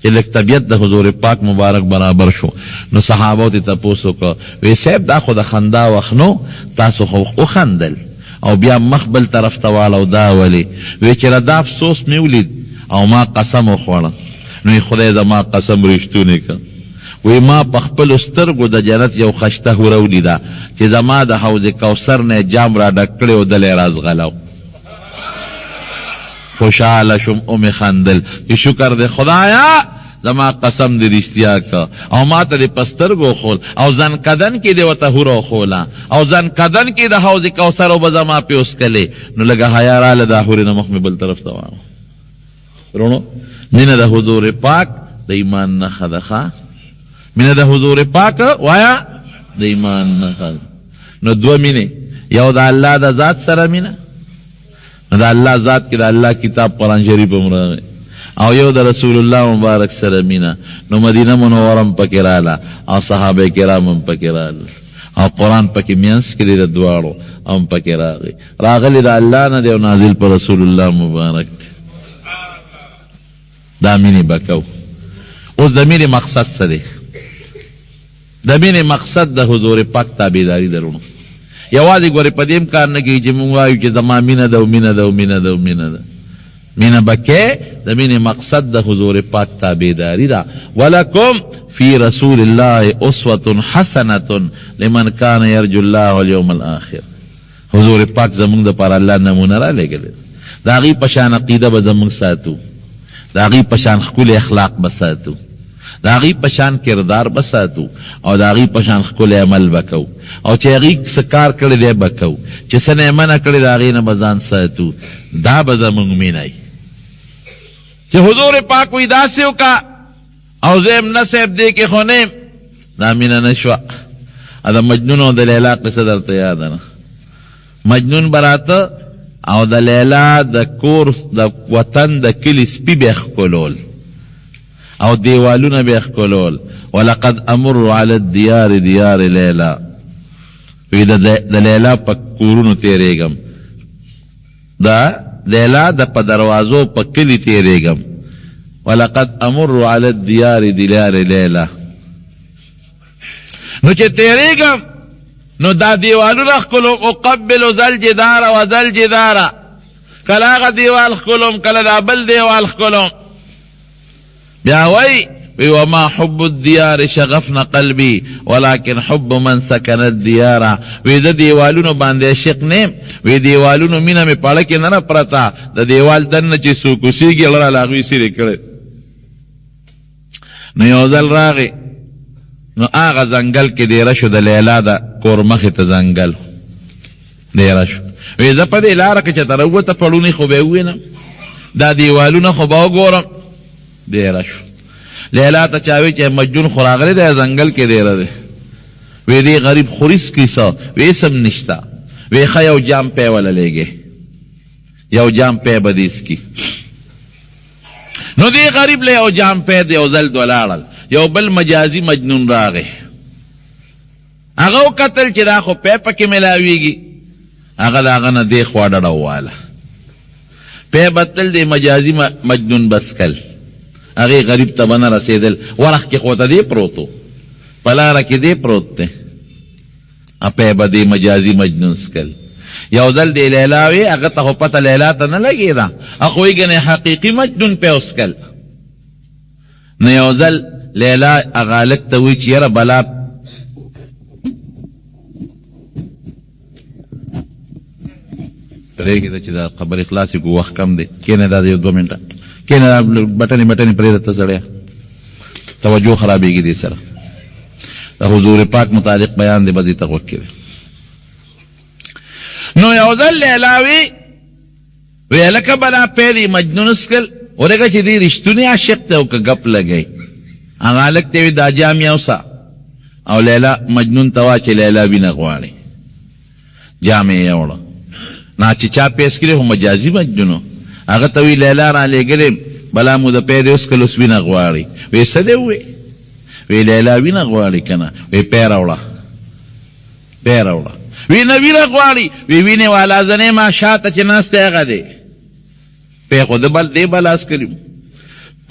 کہ لک طبیعت دا حضور پاک مبارک برابر شو نو صحابو تی تپوسو که وی سیب دا خود خندا وخنو تاسو خو خندل او بیا مخبل طرف توالو دا ولی وی چرا دا افسوس میولید او ما قسم خوڑا نوی خدای دا ما قسم رشتونی که وی ما پخپل استرگو دا جنت یو خشته رولی دا چی زما دا حوض کوثر نے جام را ڈکڑی و دل راز غلاو خوشحال شم ام خندل کہ شکر دے خدایا زما قسم دی رشتیا کا او ما تا دی پسترگو خول او زن کدن کی دی وطا ہورو خولا او زن کدن کی دا حوض کوثر و بزما پیوس کلے نو لگا حیارا لدا حوری نمخ میں بل طرف دوانو رونو من دا حضور پاک دا ایمان نخدخا من دا حضور پاک وایا دا ایمان نخد نو دو منی یو دا اللہ دا ذات سر منی دا اللہ ذات کی دا اللہ کتاب قرآن شریف امراغ او یو دا رسول اللہ مبارک سر مینا نو مدینہ منورم پکرالا او صحابہ کرامم پکرالا او قرآن پکی مینس کلی دا دوارو ام پکراغی راغلی دا اللہ نا دیو نازل پر رسول اللہ مبارک دا مینی بکو اس دا مینی مقصد سدے دا مینی مقصد دا حضور پاک تابیداری درونو یوازې ګورې په دې هم کار نه کوي چې موږ وایو چې زما مینه ده او مینه ده او مینه ده او مینه ده. مینه به کې د مینې مقصد د حضور پاک تابعداري ده. ولکم فی رسول الله اسوة حسنة لمن کان یرجو الله والیوم الاخر. حضور پاک زمونږ دپاره الله نمونه را لېږلې، د هغې په شان عقیده به زمونږ ساتو، د هغې په شان ښکلي اخلاق به ساتو، د هغې په شان کردار به ساتو، او د هغې په شان ښکلی عمل به کوو، او چې هغې څه کار کړی دی به کوو، چې څه نه یې منع کړی د هغې نه به ځان ساتو. دا به زمونږ مینه وي چې حضور پاک وایي داسې وکړه او زه یم نه صاحب دې کې خو نه یم. دا مینه نه شوه. د مجنون او د لیلا قصه درته یاده نه. مجنون براته او د لیلا د کور د وطن د کلي سپي به ښکلول او دیوالونه به ښکلول. ولقد امر علی الدیار دیار لیلا، وی د لیلا په کورونو تیریږم، د لیلا د په دروازو په کلي تیریږم. ولقد امر علی الدیار دیار لیلا. نو چې تیریږم نو دا دیوالونه ښکلوم، اقبل ذل جدار و ذل جدار، کله هغه دیوال ښکلوم کله دا بل دیوال ښکلوم. بیا وی وما حب الديار شغفنا قلبي ولكن حب من سكن الديار. وی د دیوالونو باندې عشق نیم، وی دیوالونو مینه مې پاړه کې نه پرتا، د دیوال دننه چې څوک اوسېږي هغه له هغوی سیرې کړی. نو یو ځل راغی نو هغه ځنګل کې دیره شو، د لیلا د کور مخې ته ځنګل دیره شو. وی زه په دې لاره کې چې ته راووته پړونې خو به یې ووینم، دا دیوالونه خو به وګورم. دیره شو. لیلا ته چا وی چې مجنون خو راغلی دی ځنګل کې دیره دی. وی دی غریب خورس کیسه وی اسم نشته. وی ښه یو جام پی وله لیږې، یو جام پی به دې څکي. نو دی غریب له یو جام پی د یو ځل دولاړل. یو بل مجازي مجنون راغی، هغه وکتل چې دا خو پی پکې ملاویږي، هغه د هغه نه دې خوا ډډه وواله. پی بتل دی مجازي مجنون بسکل، هغې غریب ته به نه رسېدل. ورخ کې خو ته دې پروت و، په لاره کې دې پروت دی، پی به دې مجازي مجنون سکل. یو ځل دی لیلا وی هغه ته خو پته لیلا ته نه لګېده، هغه وی ګنې حقیقي مجنون پی وسکل. نو یو ځل لیلا هغه هلک ته وی چې یاره بلا پرېږده چې دا خبرې خلاصې کړو، وخت کم دی. کښېنه دا د یو 2 منټه کښېنه، بټنې پرېږده ته سړیه، توجه خرابېږي دې سره. د حضور پاک متعلق بیان دی به دې ته غوږ کړي. نو یو ځل لیلا وی هلکه بلا پی مجنون سکل، ورګه چې دې رښتونی عاشق دی او که ګپ لګی. هغه هلک ته وی دا جام یوسه او لیلا مجنون ته واچې لیلا وینه غواړي. جام یې یوړه، نا چې چا پیس کړي خو مجازي مجنون. هغه ته وی لیلا را لېږلې بلا مو د پی دې وسکل اوس وینه غواړي. وی څه دی ووی؟ وی لیلا وینه غواړي که نه؟ وی پی راوړه، پی راوړه. وی نه وینه غواړي. وی وینې والا زنې ما شاته چې ناستی هغه دی، پی خو دې بلاس کړي.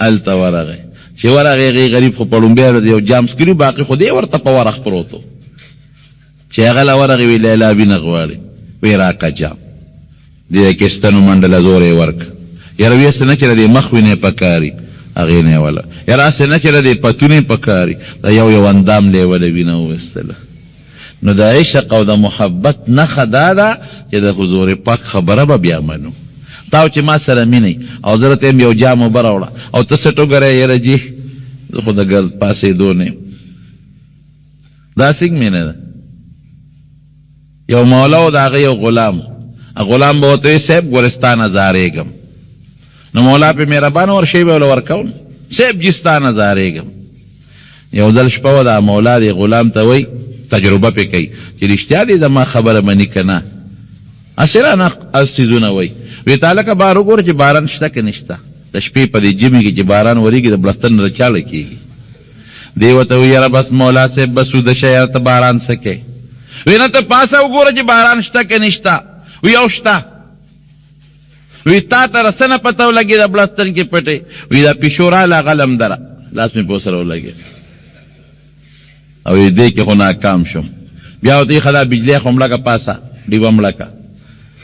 هلته ورغی، چې ورغی هغې غریب خو په لومبی یو جام څکلي، باقي خو دې ورته په ورخ پروت و. چې هغه له ورغی وی لیلا وینه غواړي. وی راکه جام، دې کې ستنو منډله زور یې ورک. یاره وی هسې نه چې د دې مخ وینې پکاري، هغې نه یې وله. یاره هسې نه چې د دې پتونې پکاري، د یو اندام له یې وله وینه وویستله. نو د عشق او د محبت نښه دا ده چې د حضور پاک خبره به بیا منو. تاو چې ما سره مینئ او زه راته یم یو جام اوبه راوړه او ته څه ټوګری یاره جي زه خو د ګرد پاسېدو نه یم. دا څنګه مینه ده؟ یو مولا و د هغه یو غلام، غلام به ورته وی صاحب ګورې ستا نه زارېږم. نو مولا پې مهربانه ورشی به له ورکون، صاحب جي ستا نه زارېږم. یو ځل شپه وه دا مولا دی غلام ته وی تجربه پې کوي چې رښتیا دی زما خبره مني که نه. هسې رانه څیزونه وی وی تا لکه بار وګوره چې باران شته که نشته. د شپې په دې ژمي کې چې باران ورېږي د بړستن نه چاړه کېږي. دی ورته وی یاره بس مولا صاحب بس وده شه یاره ته باران څه کوې؟ وی نه ته پاسه وګوره چې باران شته که نشته. وی یو شته. وی تا ته رسنه پته ولګي د بړستن کې پټې. وی دا پیشو راله هغه لمدره لاس مې په سره ولګېد او دې کې خو ناکام شم. بیا ورته خدا بجلی خو مړه که پاسه ډیوه مړه که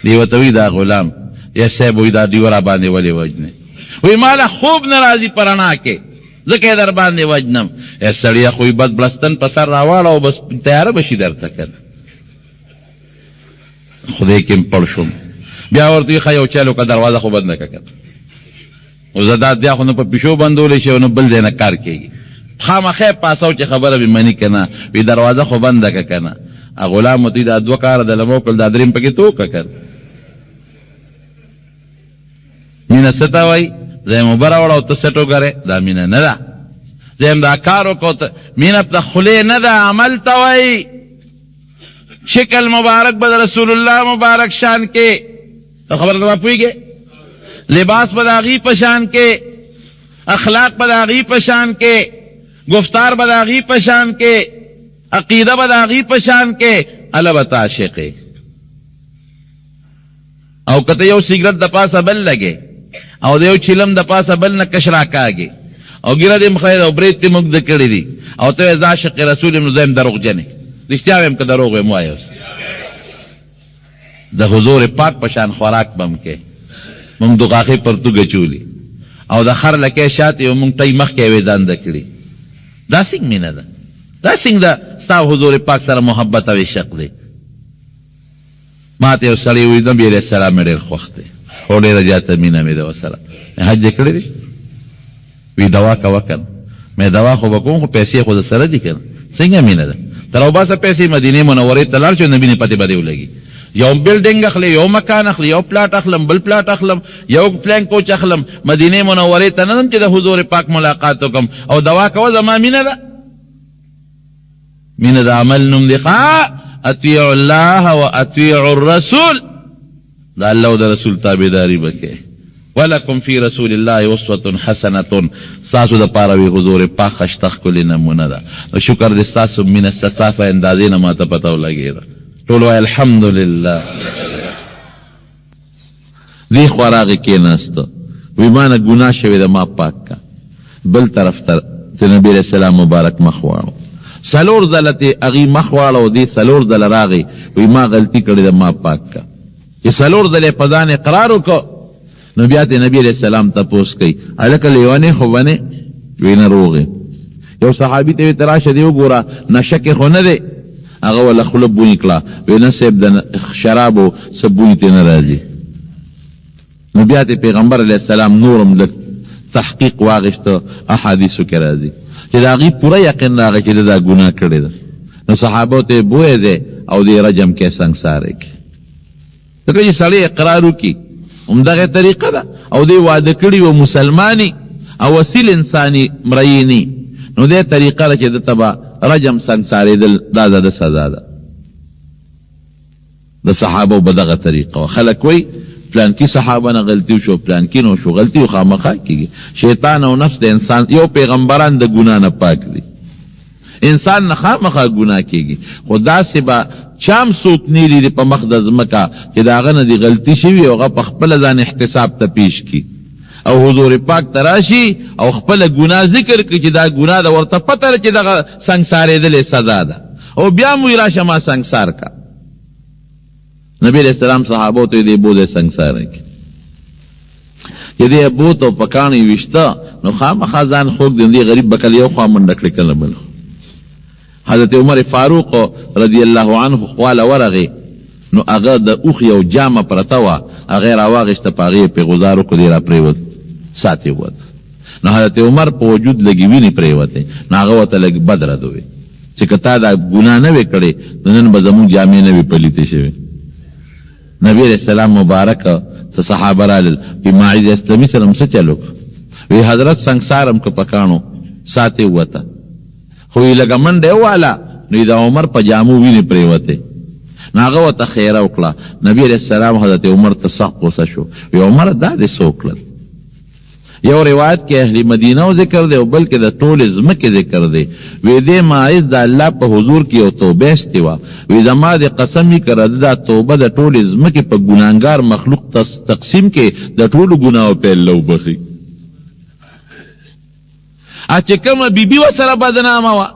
دی ورته وایي دا غلام یا صاحب وایي دا ډیوه را باندې ولې وجنې وایي ماله خوب نه راځي په رڼا کې ځکه یې در باندې وجنم ای سړیه خو یې بد بلستن په سر راواړه او بس تیاره به شي درته که نه خدای کې م پړ شوم بیا ورته وایي ښه یو چل وکړه دروازه خو بند نه که او زه دا بیا خو نه په پیشو بندولی شي او نه بل ځای نه کار کېږي خامخا پاسو چې خبره به مني که نه وی دروازه خو بنده که که نه غلام ورته دا 2 کاره د لمو کړل دا درېم پکې تو که که مینه څه ته وایي زه یم اوبه راوړه او ته سټ وګرې دا مینه نه ده زه یم دا کار وکړو مینه د خولې نه ده عمل ته وایي شکل مبارک به د رسول الله مبارک شان کې خبره ته پوهېږې لباس به د هغې په شان کې اخلاق به د هغې په شان کې گفتار به د هغې په شان کې عقیده به د هغې په شان کې الله به ته عاشقې او که ته یو سیګرټ د پاسه بل لګې او د یو چیلم د پاسه بل نه کش راکاږې او ګیره دې مخلی ده او برید دې موږ د کړي دي او ته وایې زه عاشق رسول یم نو زه یم دروغجن یې رښتیا وایم که دروغ وایم وایه اوس د حضور پاک په شان خوراک به م کې موږ د غاښې پرتوګه چولي او د خر لکۍ شاتې او موږ ټی مخکې یې ځانده کړي دا څنګه مینه ده دا څنګه ده ستا حضور پاک سره محبت او عشق دی ما ته یو سړی وایي نبي علیه السلام مې ډېر خوښ دی خو ډېره زیاته مینه مې ده ورسره حج یې کړی دی وی دوا کوه که نه مې دوا خو به کوم خو پیسې خو د سره دي که نه څنګه مینه ده ته راوباسه پیسې مدینې منورې ته لاړ شو نبي نه پتې به دې ولګي یو بلډینګ اخلي یو مکان اخلي یو پلاټ اخلم بل پلاټ اخلم یو فلان کوچ اخلم مدینې منورې ته نه ځم چې د حضور پاک ملاقات وکړم او دوا کوه زما مینه ده مینه د عمل نوم دی اطیعوا الله و اطیعوا الرسول دا الله او د رسول تابعداري به کوې ولکم فی رسول الله اسوة حسنة ستاسو دپاره وي حضور پاک ښایسته ښکلې نمونه ده شکر د ستاسو مینه صافه اندازې نه ماته پته ولګېده ټول وایي الحمدلله دې خوا راغې کېناسته وی ما نه ګناه شوې ده ما پاک که بل طرف ته د نبي علیه السلام مبارک مخ واړو 4 ځله تې هغې مخ واړه او دې 4 ځله راغې وی ما غلطي کړې ده ما پاک که چې 4 ځله په ځان اقرار وکړو نو بیا ته نبي علیه السلام تپوس کوي هلکه لیونې خو به نه وی نه روغې یو صحابي ته وی ته راشه دې وګوره نشه کې خو نه دی هغه وله خوله بوی کړه وی نه صاحب د شرابو څه بوی ترې نه راځي نو بیا ته پیغمبر علیه السلام نورم لږ تحقیق واغېسته احادیثو کې راځي چې د هغې پوره یقین راغی چې دا ګناه کړې ده نو صحابو ته بوی دی او دې رجم کې سنګسارې کې ځکه چې سړی اقرار وکړي همدغه طریقه ده او دې واده کړي و مسلماني او اصیل انساني مریني نو دې طریقه ده چې دته به رجم سنګسارېدل دا د سزا ده د صحابو به دغه طریقه وه خلک وایي پلانکی صحابه نه غلطي وشو پلانکی نه وشو غلطي و خامخا کېږي شیطان او نفس د انسان یو پیغمبران د ګناه نه پاک دي انسان نه خامخا ګناه کېږي خو داسې به چام څوک نه لیدي په مخ د ځمکه چې د هغه نه دې غلطي شوي او هغه په خپله ځان احتساب ته پیش کړي او حضور پاک ته راشي او خپله ګناه ذکر کړي چې دا ګناه ده ورته پته ده چې دغه سنګسارېدلې سزا ده او بیا مو راشه ما سنګسار کا نبی علیہ السلام صحابو ته دې بوځه سنګسار کړي چې دې بوت او پکاڼې ویشته نو خامخا ځان خوږ دی دې غریب به کله یو خوا منډه کړي کله بل حضرت عمر فاروق رضی الله عنه خواله ورغې نو هغه د اوښ یو جامه پرته وه هغې راواغېسته په هغې یې پرې غذار وکړو دې را پرېوت ساتې ووت نو حضرت عمر په وجود لږې وینې پرېوتې نو هغه ورته لږ بد رد ووې چې که تا دا ګناه نه وې کړې نو نن به زموږ جامې نه وې پلیتې شوې نبی علیہ السلام مبارک ته صحابه رالل وی ماعز اسلامي سره م څه چل وکړو وی حضرت سنګسار م که پکاڼو ساتې ووته خو یې لږه منډه یې وواله نو د عمر په جامو وینې پرېوتې نو هغه ورته خیره وکړه نبي علیه السلام حضرت عمر ته سخت غوسه شو وی عمر دا دې څه وکړل یو روایت کې اهل مدینه ذکر دی او بلکې د ټولې ځمکې ذکر دی وی دې ماعز د الله په حضور کې یو توبه ایستې وه وی زما د قسم یې که دا توبه د ټولې ځمکې په ګناهګار مخلوق تقسیم کې د ټولو ګناهو پیل له وبخي چې کومه بیبي ورسره بدنامه وه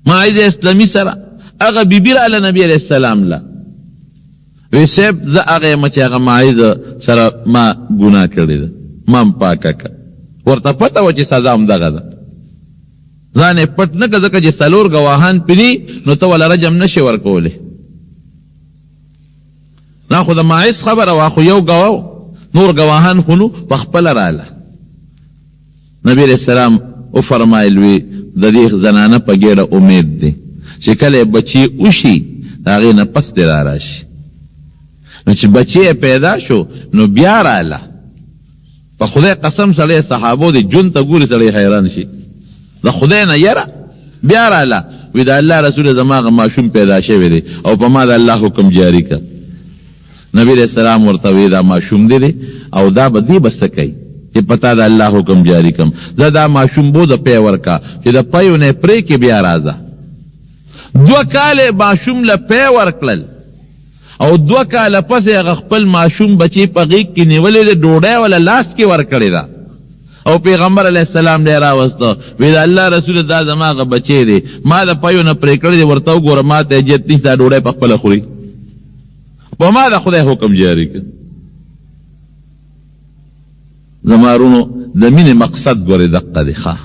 ماعز اسلامي سره اغا بی بی را نبی علیہ السلام لا وی سیب زا اغا مچی اغا معایز سر ما گناہ کردی دا ما پاکا کا ورطا پتا وچی سزا هم دغا دا زانے پت نکا زکا جی سلور گواهان پینی نو تو والا رجم نشی ورکولی نا خود معایز خبر واخو یو گواو نور گواهان خونو پخپل رالا نبی علیہ السلام او فرمایلوی دا دیخ زنانه پا گیڑا امید دی چه کل بچی اوشی داغی نا پس دی راشی نو چه بچی پیدا شو نو بیا رالا پا خدای قسم سلی صحابو دی جن تا گوری سلی حیران شی دا خدای نا یرا بیا رالا وی دا اللہ رسول زماغ معشوم پیدا شوی دی او پا ما دا اللہ حکم جاری کا نبی علیہ السلام ورطوی دا معشوم دی او دا با دی بستکی چه پتا دا اللہ حکم جاری کم دا معشوم بو دا پیور کا چه دا پیو نے پری کی بیا رازا دو کال معشوم لپیور کلل او دو کال پس اغخپل معشوم بچی پا غیق کی نیولی دا ڈوڑے والا لاس کی ور کردی دا او پیغمبر علیہ السلام دے راوستا وید اللہ رسول دا زماغ بچے دے ما دا پیو نا پری کردی ورطاو گورا ما تا جت نیس دا ڈوڑے پا خپل خوری پا ما دا خدای حکم جاری کر زمارونو دا مین مقصد گوری دقا دی خواه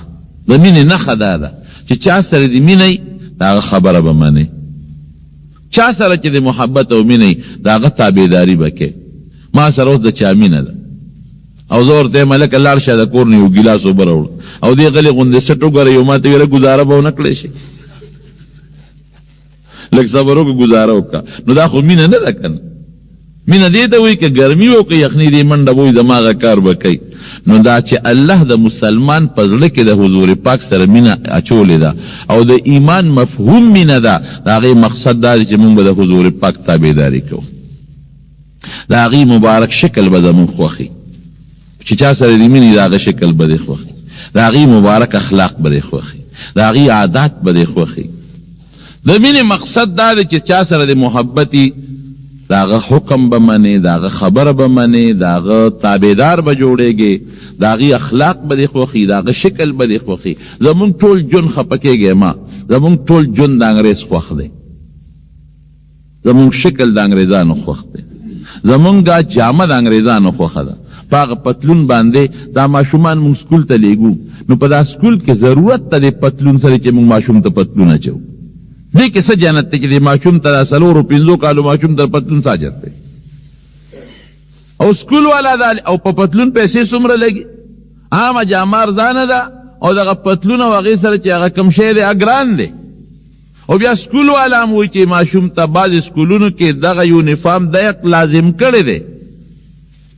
دا مین نخا دادا چه چا سر دی مینی دا خبر بمانی چا سر چه دی محبت او مینی دا تابیداری بکے ما سر اوز دا چا مین دا او زور تے ملک اللہ رشا دا کورنی او گلاسو براوڑ او دی غلی غنده سٹو گر یو ما تیویر گزارا باو نکلے شی لگ صبرو کو گزارا کا نو دا خود مین ندا کن مین دیتا ہوئی کہ گرمی ہو کہ یخنی دی من ڈبوی دماغ کار بکی نو دا چه اللہ دا مسلمان پزلک دا حضور پاک سر مین اچولی دا او دا ایمان مفہوم مین دا دا غی مقصد دا چه من با دا حضور پاک تابیداری کو دا غی مبارک شکل با دا من خوخی چه چا سر دی منی دا غی شکل با دا خوخی دا غی مبارک اخلاق با دا خوخی دا غی عادات با دا خوخی دا من مقصد دا چه چا سر دی محبتی داغا حکم بمانے داغا خبر بمانے داغا تابیدار بجوڑے گے داغی اخلاق بدے خوخی داغا شکل بدے خوخی زمون ٹول جن خپکے گے ما زمون ٹول جن دا انگریز خوخ دے زمون شکل دا انگریزانو خوخ دے زمون گا جامع دا انگریزانو خوخ دا پاگ پتلون باندے دا معشومان مون سکول تا لیگو نو پا دا سکول کے ضرورت تا دے پتلون سرے چے مون معشوم تا پتلون اچھو دے کسا جانت تے کہ معشوم تا سلور و پنزو کالو معشوم تا پتلون سا جاتے او سکول والا دا او پا پتلون پیسے سمر لگی آما جامار دانا دا او دا پتلون وغیر سر چے اگا کم شے دے اگران دے او بیا سکول والا موئی چے معشوم تا بعض سکولونو کے دا یونیفارم دیق لازم کرے دے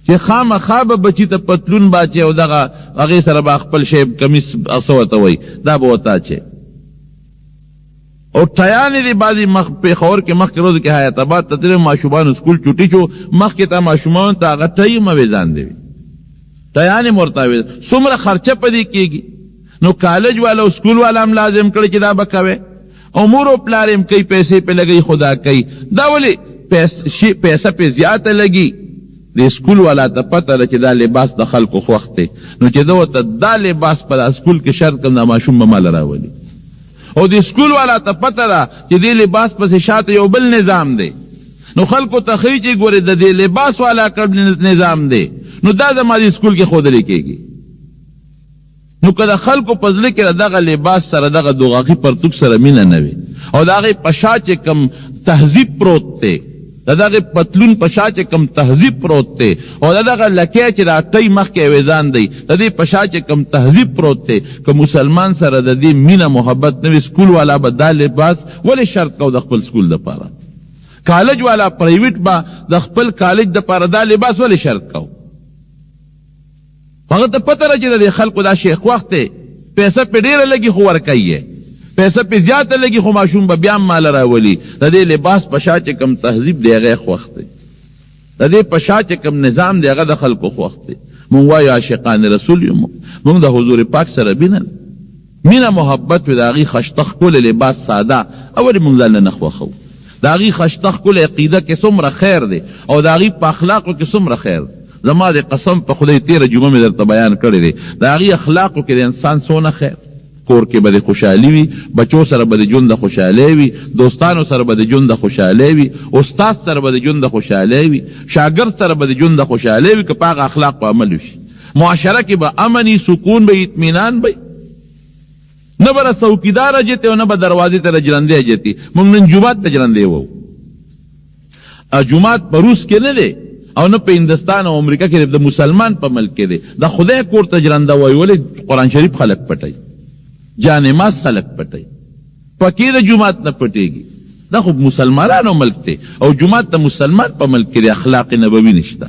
چه خام خواب بچی تا پتلون باچے او دا وغیر سر با اخپل شیب کمیس اصوتا وی دا بوتا چے اور ٹھیانی دی بازی مخ پی خور کے مخ کے روز کے حیات آباد تطریر معشوبان اسکول چوٹی چو مخ کے تا معشوبان تا آگا ٹھئی مویزان دے ٹھیانی مرتاویز سمر خرچہ پدی کی گی نو کالج والا اسکول والا ہم لازم کرے چی دا بکاوے امور و پلارم کئی پیسے پہ لگئی خدا کئی دا ولی پیسہ پہ زیادہ لگی دی اسکول والا تا پتہ رچی دا لباس دا خلق و خوختے نو چی دو تا دا لباس پا دا اسکول کے شرط کم دا معشوم بمال راولی او دی سکول والا تا پتہ دا چی دی لباس پس شاعت یو بل نظام دے نو خلقو تخیچی گوری دا دی لباس والا قبل نظام دے نو دا ما دی سکول کی خود لکے گی نو کدا خلقو پزلے کے دا غا لباس سر دا غا دوغاقی پرتوک سر مینہ نوے او دا غی پشا چے کم تہذیب پروت تے دا غی پتلون پشا چے کم تہذیب پروت تے او دا غا لکے چے دا تی مخ کے ویزان دی دا دی پشا چے کم تہذیب پروت تے کہ مسلمان سر دا دی مینہ محبت نوی سکول والا با دا لباس ولی شرط کو دا خپل سکول دا پارا کالج والا پرائیویٹ با دا خپل کالج دا پارا دا لباس ولی شرط کو فقط پتہ رچے دا دی خلق دا شیخ وقت تے پیسہ پہ دیر لگی خوار کئی ہے پیسہ پہ زیادہ لگی خو معشوم با بیام مال راولی دا دے لباس پشا چکم تہذیب دے غیر خوختے دا دے پشا چکم نظام دے غیر دخل کو خوختے منوائی عاشقان رسول یوم من دا حضور پاک سر بینن مینا محبت و داغی خشتخ کل لباس سادا اولی منزل نخوخو داغی خشتخ کل عقیدہ کے سمر خیر دے او داغی پا اخلاق کے سمر خیر زما دے قسم پا خدای تیر جمعہ میں در بیان کرے دے داغی اخلاق کے دے انسان سونا خیر کور کې به د خوشحالي وي، بچو سره به د ژوند د خوشحالۍ وي، دوستانو سره به د ژوند د خوشحالۍ وي، استاد سره به د ژوند د خوشحالۍ وي، شاګرد سره به د ژوند د خوشحالۍ وي که په هغه اخلاق په عمل وشي. معاشره کې به امني، سکون به، اطمینان به، نه به څوکیدار جتی او نه به دروازې ته رجرندی جتی. موږ نن جومات ته جرندی وو، جومات په روس کې نه دی او نه په هندستان او امریکا کې د مسلمان په ملک کې دی. د خدای کور ته جرنده وایي، ولې قرآن شریف خلک پټوي، جانماز خلک پټوي، پکې د جومات نه پټېږي. دا خو مسلمانانو ملک دی او جومات د مسلمان په ملک کې د اخلاق نبوي نشته.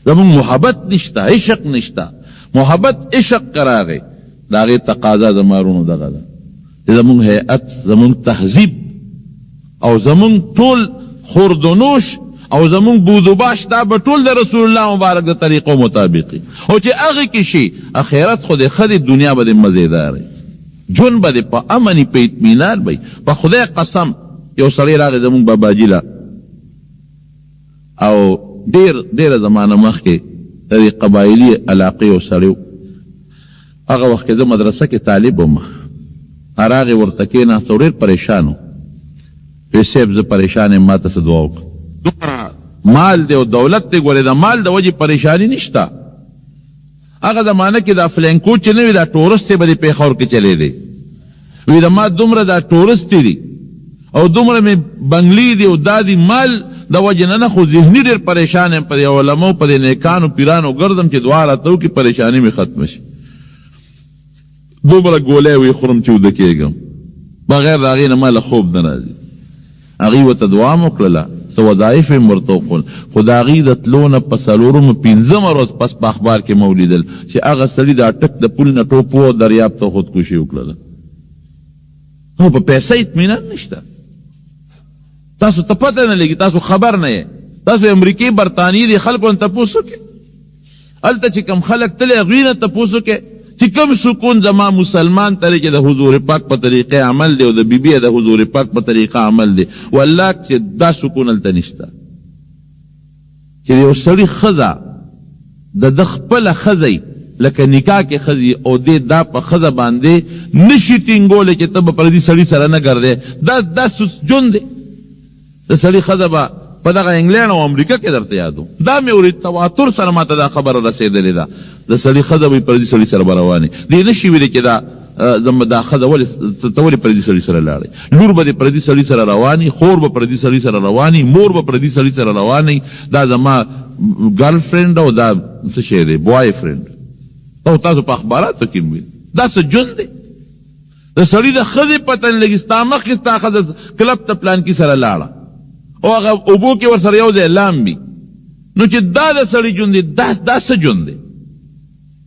زمونږ محبت نشته، عشق نشته. محبت عشق قرار دی، د هغې تقاضا د مارونو دغه ده. زمونږ هیئت، زمونږ تهذیب او زمونږ ټول خوردونوش او زمونږ بودوباش دا به ټول د رسول الله مبارک د طریقو مطابقي. او چې هغې کې شي اخرت خو د ښه دی، دنیا به د مزېدار وي، ژوند به د په امني، په اطمینان وي. په خدای قسم یو سړی راغی زمونږ باباجي له، او ډېره زمانه مخکې د دې قبایلي علاقې یو سړی و. هغه وخت کې زه مدرسه کې طالب وم، راغی ورته کېناست او ډېر پریشان و. وی صاحب زه پریشان یم، ما ته څه دعا وکړه. مال دی او دولت دی، ګورې د مال د وجې پریشانی نشته. هغه زمانه کې دا فلینکو چې نه وي، دا ټورست به د پېښور کې چلی دی. وی د ما دومره دا ټورست دي او دومره مې بنګلې دي او دا دی مال د وجې نه، خو ذهني ډېر پریشان یم. په دې علماو، په دې نیکانو پیرانو ګرځم چې دعا راته وکړي پریشاني مې ختمه شي. دومره ګولۍ وی خورم چې وده کېږم، بغیر د هغې نه ما له خوب نه راځي. هغې ورته دعا م وکړله، څه وظایف یې ورته وکړل، خو د هغې د تلو نه په 4 ورځ پس په اخبار کې مو ولیدل چې هغه سړي د اټک د پل نه ټوپ و دریاب ته خودکشي وکړله. خو په پیسه اطمینان نشته. تاسو ته پته نه لګي، تاسو خبر نه یې. تاسو امریکې برطانیې دي خلکو نه تپوس وکړئ، هلته چې کوم خلک تللی هغوی نه تپوس وکړئ چې کوم سکون زما مسلمان ته دی چې د حضور پاک په طریقې عمل دی او د بیبي د حضور پاک په طریقه عمل دی. والله چې دا سکون هلته نشته چې یو سړي ښځه د ده خپله ښځه لکه نکاح کې ښځې او دې دا په ښځه باندې نشي ټینګولی چې ته به پردي سړي سره نه ګرځې. دا ژوند دی. د سړي ښځه به په دغه انګلینډ او امریکا کې درته یادو. دا مې ورید تواتر سره ماته دا خبره رسېدلې ده. د سړي ښځه به پردي سړي سره به روانې. دې نشي ویلی چې دا ښځه ته ولې پردي سړي سره لاړئ. لور به د پردي سړي سره روانې، خور به پردي سړي سره روانې، مور به پردي سړي سره روانې. دا زما ګرل فرینډ او دا څه شی دی، بوای فرینډ. او تاسو په اخباراتو کې ویل دا څه ژوند دی. د سړي د ښځې پته نه لګي، ستا مخکې ستا ښځه کلب ته پلانکي سره لاړه او هغه اوبو کې ورسره یو ځای لامبي. نو چې دا د سړي ژوند دی، دا څه ژوند دی.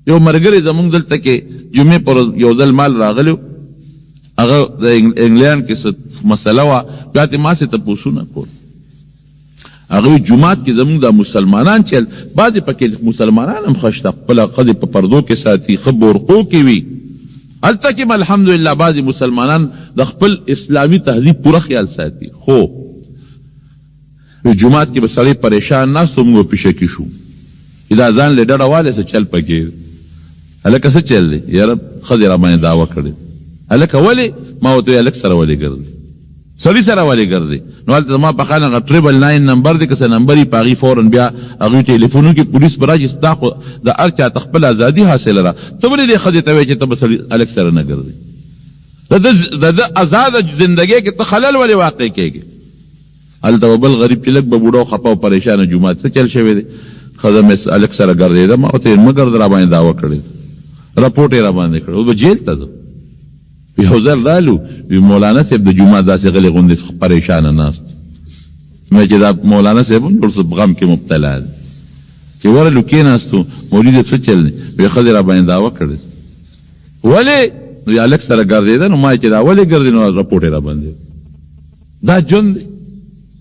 یو ملګری زمونږ دلته کې جمعې پر یو ځل مال راغلی و، هغه د انګلینډ کې څه مسله وه، بیا ترې ما سې تپوسونه کول. هغوی جومات کې زمونږ دا مسلمانان چې بعضې پکې مسلمانان هم ښه شته، خپله ښځې په پردو کې ساتي، ښه بورقو کې وي. هلته کې هم الحمدلله بعضې مسلمانان د خپل اسلامي تهذیب پوره خیال ساتي. خو جومات کې به سړی پریشان ناست و، موږ پیشکي شو چې دا ځان له ډډه والی څه چل پکې. هلکه څه چل دی؟ یاره ښځې را باندې دعوه کړې. هلکه ولې؟ ما ورته ویل هلک سره ولې ګرځې، سړي سره ولې ګرځې؟ نو هلته زما په خیال هغه 999 نمبر دی، که څه نمبر یې په هغې فوراً بیا هغوی ټلیفونو کې پولیس به راشي. ستا خو د هر چا ته خپل ازادي حاصله ده، ته ولې دې ښځې ته وایې چې ته به هلک سره نه ګرځې؟ د ده ازاده زندګۍ کې ته خلل ولې واقع کېږي؟ هلته به بل غریب چې لږ به بوډا او خفه او پریشانه جومات څه چل شوی دی، ښځه مې هلک سره ګرځېده، ما ورته مه ګرځه، را باندې دعوه کړې، رپورټ یې را باندې کړی، اوس به جیل ته ځو. یو ځل رالو، وي مولانا صاحب د جومات داسې غلې غوندې پریشانه ناست. مې چې دا مولانا صاحب هم ډېر څه غم کې مبتلا دی. چې ورلو کېناستو، مولوي صاحب څه چل دی؟ وایي ښځې را باندې دعوه کړې. ولې؟ نو هلک سره ګرځېده. نو ما چې دا ولې ګرځې؟ نو رپورټ یې را باندې. دا ژوند دی،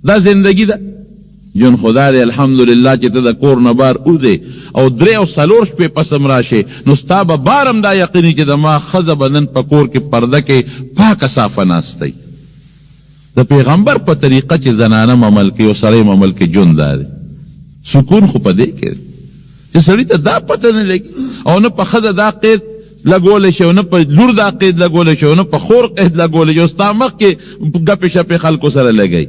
دا زندگی ده. جون خدا دی الحمدلله چې ته د کور نه بار اوځې او 3 او 4 شپې پسم راشې، نو ستا به بارم دا یقیني چې د ما ښځه به نن په کور کې پرده کې پاکه صافه ناستی. د پیغمبر په طریقه چې زنانه عمل کوي او سړی عمل کوي، ژوند دا دی. سکون خو په دې کې دی چې سړي ته دا پته نه لګي او نه په ښځه دا قید لګولی شي او نه په لور دا قید لګولی شي او نه په خور قید لګولی شي او ستا مخکې ګپې شپې خلکو سره لګوي.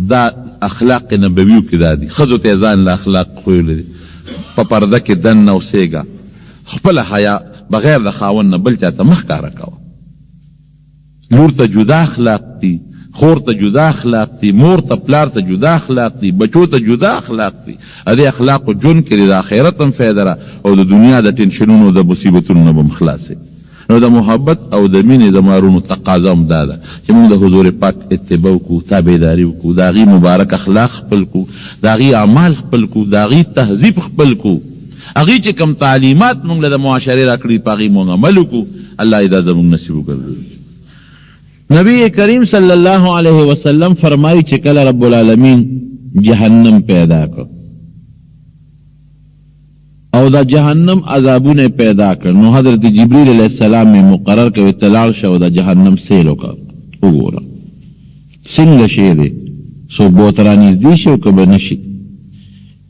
دا اخلاق نبویو کې دا دي. ښځو ته یې ځان له اخلاق ښویلی دي. په پرده کې دننه اوسېږه، خپله حیا بغیر د خاوند نه بل چا ته مه ښکاره کوه. لور ته جدا اخلاق دي، خور ته جدا اخلاق دي، مور ته پلار ته جدا اخلاق دي، بچو ته جدا اخلاق دي. دې اخلاقو ژوند کړي، د آخرت هم فایده ده او د دنیا د ټینشنونو د مصیبتونو نه به هم خلاصې. نو د محبت او د مینې د مارونو تقاضا هم دا ده چې موږ د حضور پاک اتباع وکړو، تابعداري وکړو، د هغې مبارک اخلاق خپل کړو، د هغې اعمال خپل کړو، د هغې تهذیب خپل کړو، هغې چې کوم تعلیمات موږ له د معاشرې را کړي په هغې موږ عمل وکړو. الله دې دا زموږ نصیب وګرځوي. نبی کریم صلی اللہ علیہ وسلم فرمائی چې کله رب العالمین جہنم پیدا کر او دا جہنم عذابونه پیدا کر نو حضرت جبریل علیہ السلام میں مقرر کہ اطلاع شو دا جہنم سیلو کا وګوره څنګه شی دی سو بوترانی دی شو کبه نشي.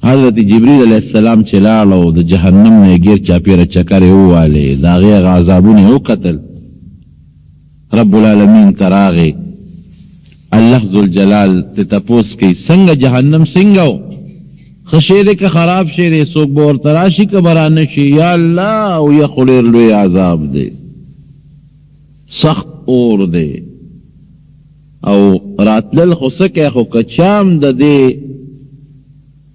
حضرت جبریل علیہ السلام چې لاړو د جہنم نه غیر چاپیره چکرې وواله دا غیر عذابونه وکتل. رب العالمین تراغی اللہ ذوالجلال تے تپوس کی سنگ جہنم سنگو خشیرے کا خراب شیرے سوک بور تراشی کا برانشی یا اللہ او یا خلیر لوی عذاب دے سخت اور دے او راتلل خسکے خو کچام دا دے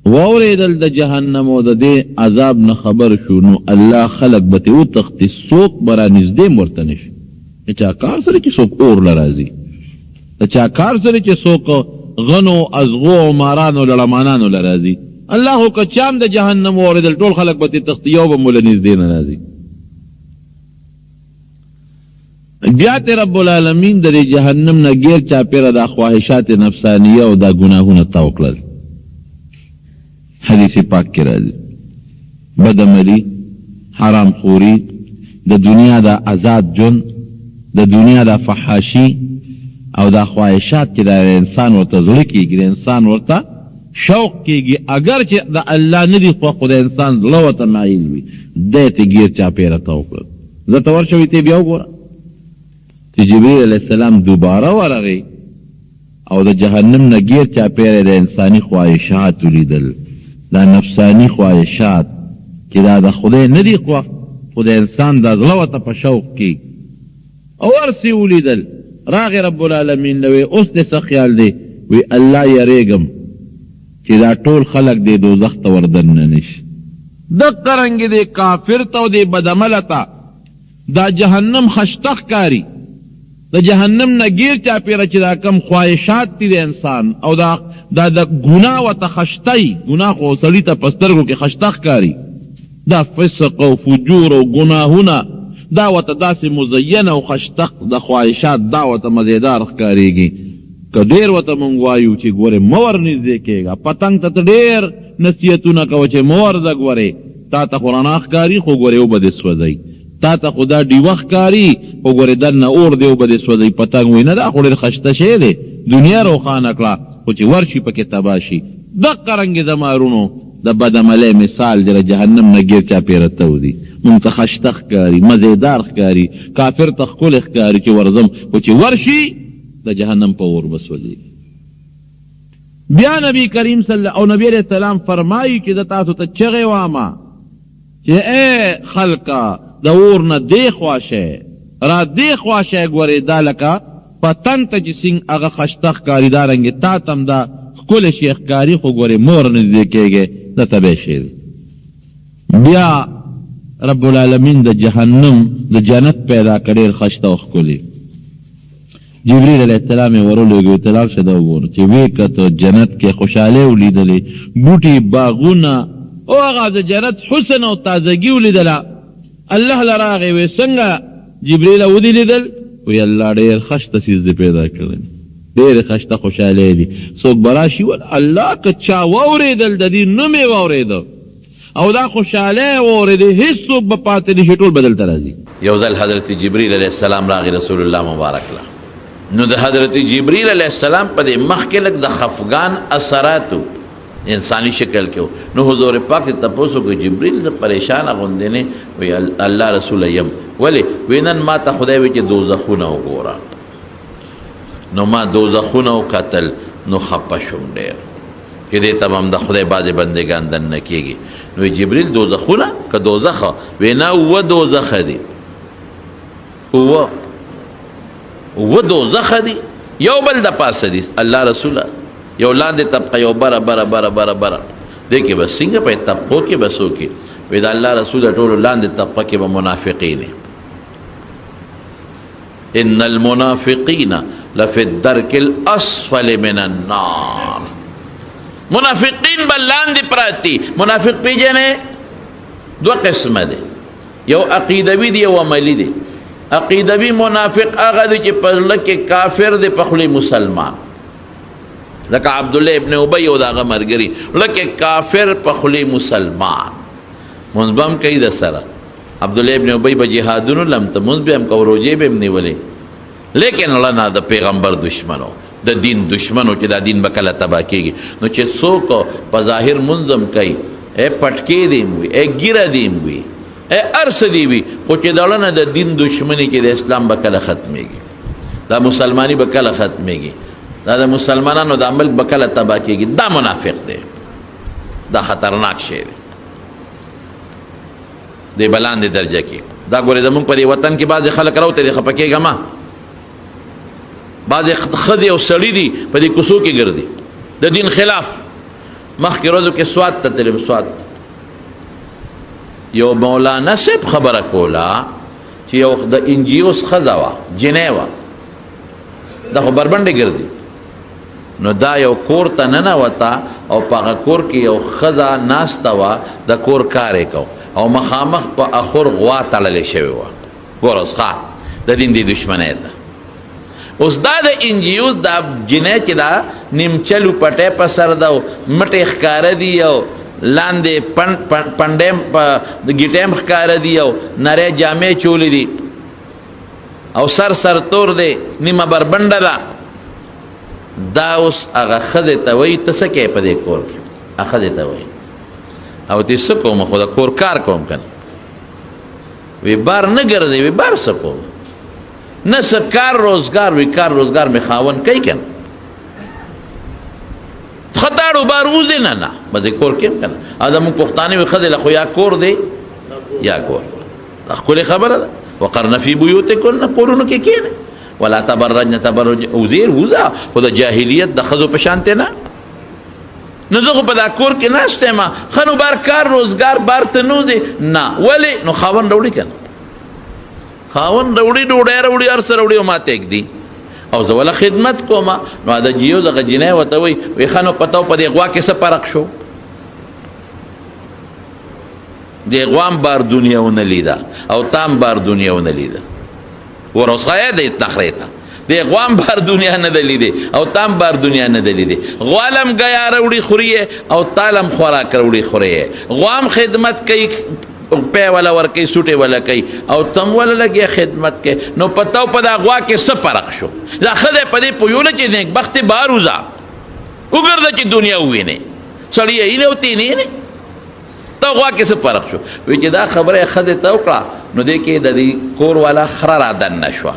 ووری دل دا جہنم و دا دے عذاب نخبر شونو اللہ خلق بتے او تختی سوک برانیز دے مرتنش چا کار سره چې څوک اور لرازي، چا کار سره چې څوک غنو ازغو او مارانو لړمانانو لرازي. الله که چام د جهنم اوریدل ټول خلک به تختی یو به موله نږدې نه راځي. بیا ته رب العالمین د جهنم نه غیر چاپیره د خواهشات نفسانیه او د ګناهونو توکل. حدیث پاک کې راځي بدعملي، حرام خوري، د دنیا د آزاد جون، د دنیا د فحاشی او د خواهشات چې د انسان ورته زړه کېږي، د انسان ورته شوق کېږي، اگر چې د الله نه دي خو د انسان زړه ورته مایل وي دی ته ګیر چاپېره ته وکړه. زه ته ورشوې ته بیا وګوره چې جبریل علیه السلام دوباره ورغی او د جهنم نه ګیر چاپېره د انساني خواهشات ولیدل، دا نفساني خواهشات چې دا د خدای نه دي خو د انسان د زړه ورته په شوق کېږي او ورسی ولیدل. راغی رب العالمین نوی اوس دې څه خیال دی؟ وی الله یریږم چې دا ټول خلق دې دوزخ ته وردننه نشي. دقه رنګې دې کافر ته او دې بدعمله ته دا جهنم خشته ښکاري، د جهنم نه ګیر چاپېره چې دا کم خواهشات دي د انسان او دا د ګناه ورته خشته، ګناه خو سړي ته په سترګو کې خشته ښکاري، دا فسق او فجور او ګناهونه دا ورته داسې مزین او خشتق د خواهشات دا ورته مزیدار ښکارېږي. که ډېر ورته مونږ وایو چې ګورې مه ورنږدې کېږه، پتنګ ته ته ډېر نصیحتونه کوه چې مه ورځه، ګورې تا ته خو رڼا ښکاري خو ګورې وبه دې سوځئ، تا ته خو دا ډیوه ښکاري خو ګورې دننه اور دی وبه دې سوځئ. پتنګ وایي نه دا خو ډېر خشته شی دی، دنیا روښانه کړه خو چې ورشي پکې تباه شي. دقه رنګې زمارونو د بدعملۍ مثال دی، د جهنم نه ګیر چاپېره ته ودي، مونږ ته خشته ښکاري، مزېدار ښکاري، کافر ته ښکلی ښکاري چې ورځم خو چې ورشي د جهنم په اور به سوځېږي. بیا نبی کریم صلی او نبی علیہ السلام فرمایي چې زه تاسو ته چغې وامه چې ای خلکه د اور نه دې خوا شئ، را دې خوا شئ، ګورې دا لکه پتنګ ته چې څنګه هغه خشته ښکاري دارنګې تا ته هم دا ښکلی شی ښکاري خو ګورې مور نږدې کېږې دا طبیعي شی دی. بیا رب العالمین د جهنم د جنت پیدا کړی خشته او ښکلی. جبریل علیہ السلام یې ورولېږي اطلاع شه دا وګوره چې ویې کته جنت کې خوشحالۍ ولیدلې، بوټي باغونه او هغه د جنت حسن او تازګي ولیدله. الله له راغی وی څنګه جبریل ودې لیدل؟ وی الله ډېر خشته څیز دې پیدا کړی، ډېرې خشته خوشحالۍ دي. څوک به راشي ول الله که چا واورېدل د دې نوم یې واورېده او دا خوشحالۍ واورېدې هېڅوک به پاتې نه شي، ټول به دلته راځي. یو ځل حضرت جبریل علیه السلام راغی رسول الله مبارک له، نو د حضرت جبریل علیه السلام په دې مخ کې لږ د خفګان اثراتو انسانی شکل کې نو حضور پاک ته تاسو کو جبريل ز پریشان غوندې نه وی الله رسول یم ولی وینن ما ته خدای وی چې دوزخونه وګورا نو ما دوزخونه وکتل نو خپشم ډېر چې دې تمام د خدای باندې بندگان دن کېږي نو جبريل دوزخونه که دوزخ وینا و دوزخ دی و دوزخ دی یو بل د پاسه دی الله رسول یو لاندې طبقه یو بره بره بره بره بره دې کې بس څنګه په طبقو کې بسو کې وی د الله رسول ټول لاندې طبقه کې به منافقین ان المنافقین لفی الدرک الاسفل من النار منافقین به لاندې پراتی منافق پیژنې دو قسمه دی یو عقیدوي دی یو عملی دی عقیدوي منافق هغه دی چې په لکه کافر دی په خلی مسلمان لکه عبدالله ابن ابی او داغه مرګري لکه کافر په خلی مسلمان منځبم کوي د سره عبدالله ابن ابی په جهادونو لم ته منځبم کو روزه به نیولې لیکن الله نه د پیغمبر دشمنو د دین دشمنو چې د دین بکله تبا کیږي نو چې څوک په ظاهر منظم کوي اے پټکی دیم وي اے ګیره دیم وي اے ارس دی وي خو چې دلنه د دین دشمنی کې د اسلام بکله ختميږي دا مسلمانی بکله ختميږي دا د مسلمانانو د عمل بکله تبا کیږي دا منافق دی دا خطرناک شی دی دی بلاندې درجه کې دا ګوره زمونږ په دې وطن کې بعضې خلک راوته دي خفه کېږه ما بعضې ښځې او سړي دي په دې کوڅو کې ګرځي د دین خلاف مخکې ورځو کې سوات ته تلم سوات یو مولانا صاحب خبره کوله چې یو د انجیوس ښځه وه جنۍ وه دا خو بربنډې ګرځي نو دا یو کور ته ننوته او په هغه کور کې یو ښځه ناسته وه د کور کار یې کو او مخامخ په اخور غوا تړلې شوې وه ګوره اوس ښه د دین دی دشمنۍ ده اوس دا د انجیوس دا جنۍ چې دا نیمچلو پټی په سر ده او مټې ښکاره دي او لاندې پنډیم په ګیټیم ښکاره دي او نری جامې چولې دي او سر تور دی نیمه بربنډه ده دا اوس هغه ښځې ته وایي ته څه کوې په دې کور کې هغه ښځې ته وایي او تی څه کوم خو د کور کار کوم کنه وی بار نه ګرځي وی بار څه کوم نه څه کار روزګار وی کار روزګار مې خاوند کوي کنه خطاړو بار وځي نه به دې کور کې کنه دا موږ پښتانه وی ښځې له خو یا کور دی یا کور دا ښکلې خبره ده وقرن فی بیوتکن کورونو کې کښېنئ ولا تبرجن تبرج وزیر وځه خو د جاهلیت د ښځو په شانتې نه نو زه خو په دا کور کې ناست یم ښه نو بار کار روزګار بار ته نه وځې نه ولې نو خاوند راوړي که نه خاوند راوړي ډوډۍ راوړي هر څه راوړي او ما ته ږدي او زه وله خدمت کوم نو د جیو دغه جنۍ ورته وایي وایي ښه نو پته په دې غوا کې څه فرق شو دې غوا هم بار دنیا ونه لیده او تا هم بار دنیا ونه لیده ور اوس ښه دی تخرې ته دی غوام بار دنیا نه ده لیدې او تام بار دنیا نه ده لیدې غوالم ګیا راوړي خوري او تالم خوراک راوړي خوري غوام خدمت کوي پی والا ورکوي سوټې والا کوي او تم والا لګیا خدمت کوي نو پتاو په دا غوا کې څه فرق شو دا ښځی په دې پوهیوله چې نیکبختې بار وځه وګرځه چې دنیا ووینې سړی یې نه او تی نه یې ته غوا کې څه فرق شو وایي چې دا خبره یې ښځې ته وکړه نو دې کې د دې کور والا خره رادننه شوه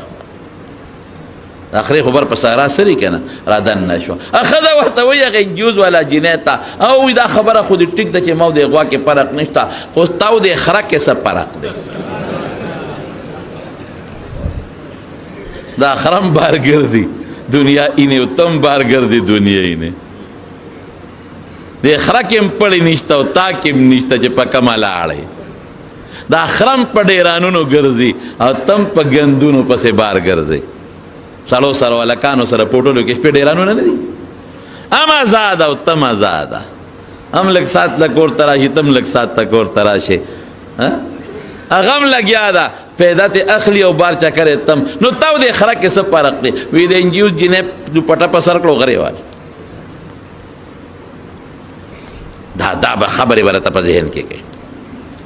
اخري خبر په سارا سری کنه را دن نشو اخذ ورته وی غنجوز ولا جنیتا او دا خبره خود ټیک د چې مو د غوا کې فرق نشته خو تاو د خره کې څه فرق دی دا خرم بار ګرځي دنیا اینه تم بار ګرځي دنیا اینه د خره کې پړې نشته او تا کې نشته چې په کمال اړې دا خرم په ډیرانونو ګرځي او تم په ګندونو پسې بار ګرځي سالو سره ولکانو سره پټولو کې شپې ډیرانو نه دي ام آزاد او تم آزاد هم لږ سات لکور تراشي تم لږ سات تکور تراشي اغم لګیا دا پیدا ته اخلي او بار چا کرے تم نو تاو دې خره کې څه فرق دی وی د انجیو جنې پټه په سر کړو غریوال دا به خبره ورته په ذهن کې کوي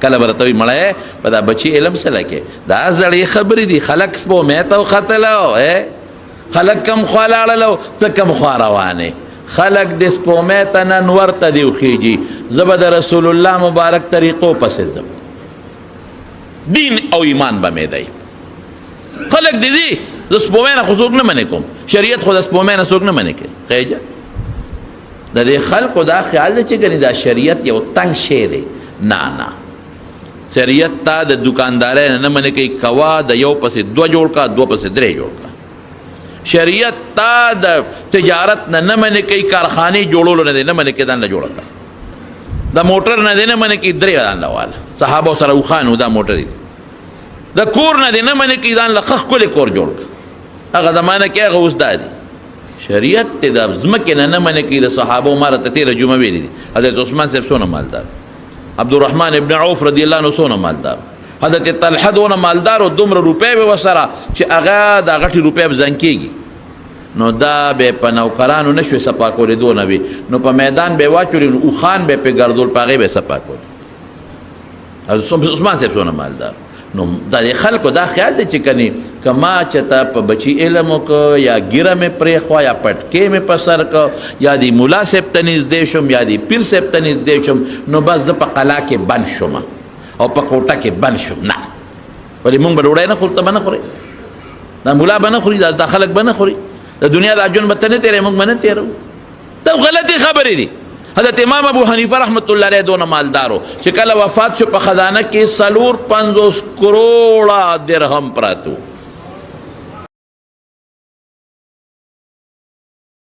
کله برته وي مړی په دا بچي علم سره کې دا زړې خبرې دي خلک سپو مې ته وختلو خلک کم خوا لاړلو ته کم خوا روانې خلق د سپومې ته نن ورته دی وخیږي زه به د رسول الله مبارک طریقو پسې ځم دین او ایمان به مې دی خلق دی دی د سپومې نه خو څوک نه منې کوم شریعت خو د سپومې نه څوک نه منې کوي خیجه د دې خلقو دا خیال دی چې ګنې دا شریعت یو تنګ شی دی نه شریعت تا د دکاندارۍ نه منې کوي کوا د یو پسې دوه جوړ کا دوه پسې درې جوړ کا شریعت تا د تجارت نه منې کوي کارخانې جوړولو نه دی نه منې کوي ځان له جوړه کړه د موټر نه دی نه منې کوي درې ځان له واله صحابو سره وخانو دا موټر دی د کور نه دی نه منې کوي ځان له ښه ښکلی کور جوړ کړه هغه زمانه کې هغه اوس دا دی شریعت ته د ځمکې نه منې کوي د صحابو ما راته تېره جمعه ویلي دي حضرت عثمان صاحب څونه مالدار عبدالرحمن ابن عوف رضی الله عنه څونه مالدار حضرت طلحه دونه مالدار او دومره روپۍ به ورسره چې هغه دا غټې روپۍ به زنګ کېږي نو دا به په نوکرانو نه شوې صفا کولی دونه وي نو په میدان به یې واچولي نو اوښان به یې پرې ګرځول په هغې به یې صفا کولی عثمان صاحب څونه مالدار نو دا د خلکو دا خیال دی چې کنی که ما چېته په بچي علم وکړه یا ګیره مې پرېښوه یا پټکې مې په سر کړه یا د ملا صاحب ته نږدې شم یا د پیر صاحب ته نږدې شم نو بس زه په قلا کې بند شم او په کوټه کې بند شم نه ولې مونږ به ډوډۍ نه خورو ته به نه خورې دا ملا به نه خوري دا خلک به نه خوري د دنیا دا ژوند به ته نه تېروې موږ به نه تېرو دا غلطې خبرې دي حضرت امام ابو حنیفه رحمت الله علیه دونه مالدارو چې کله وفات شو په خزانه کې 450 کروڑه درهم پراتو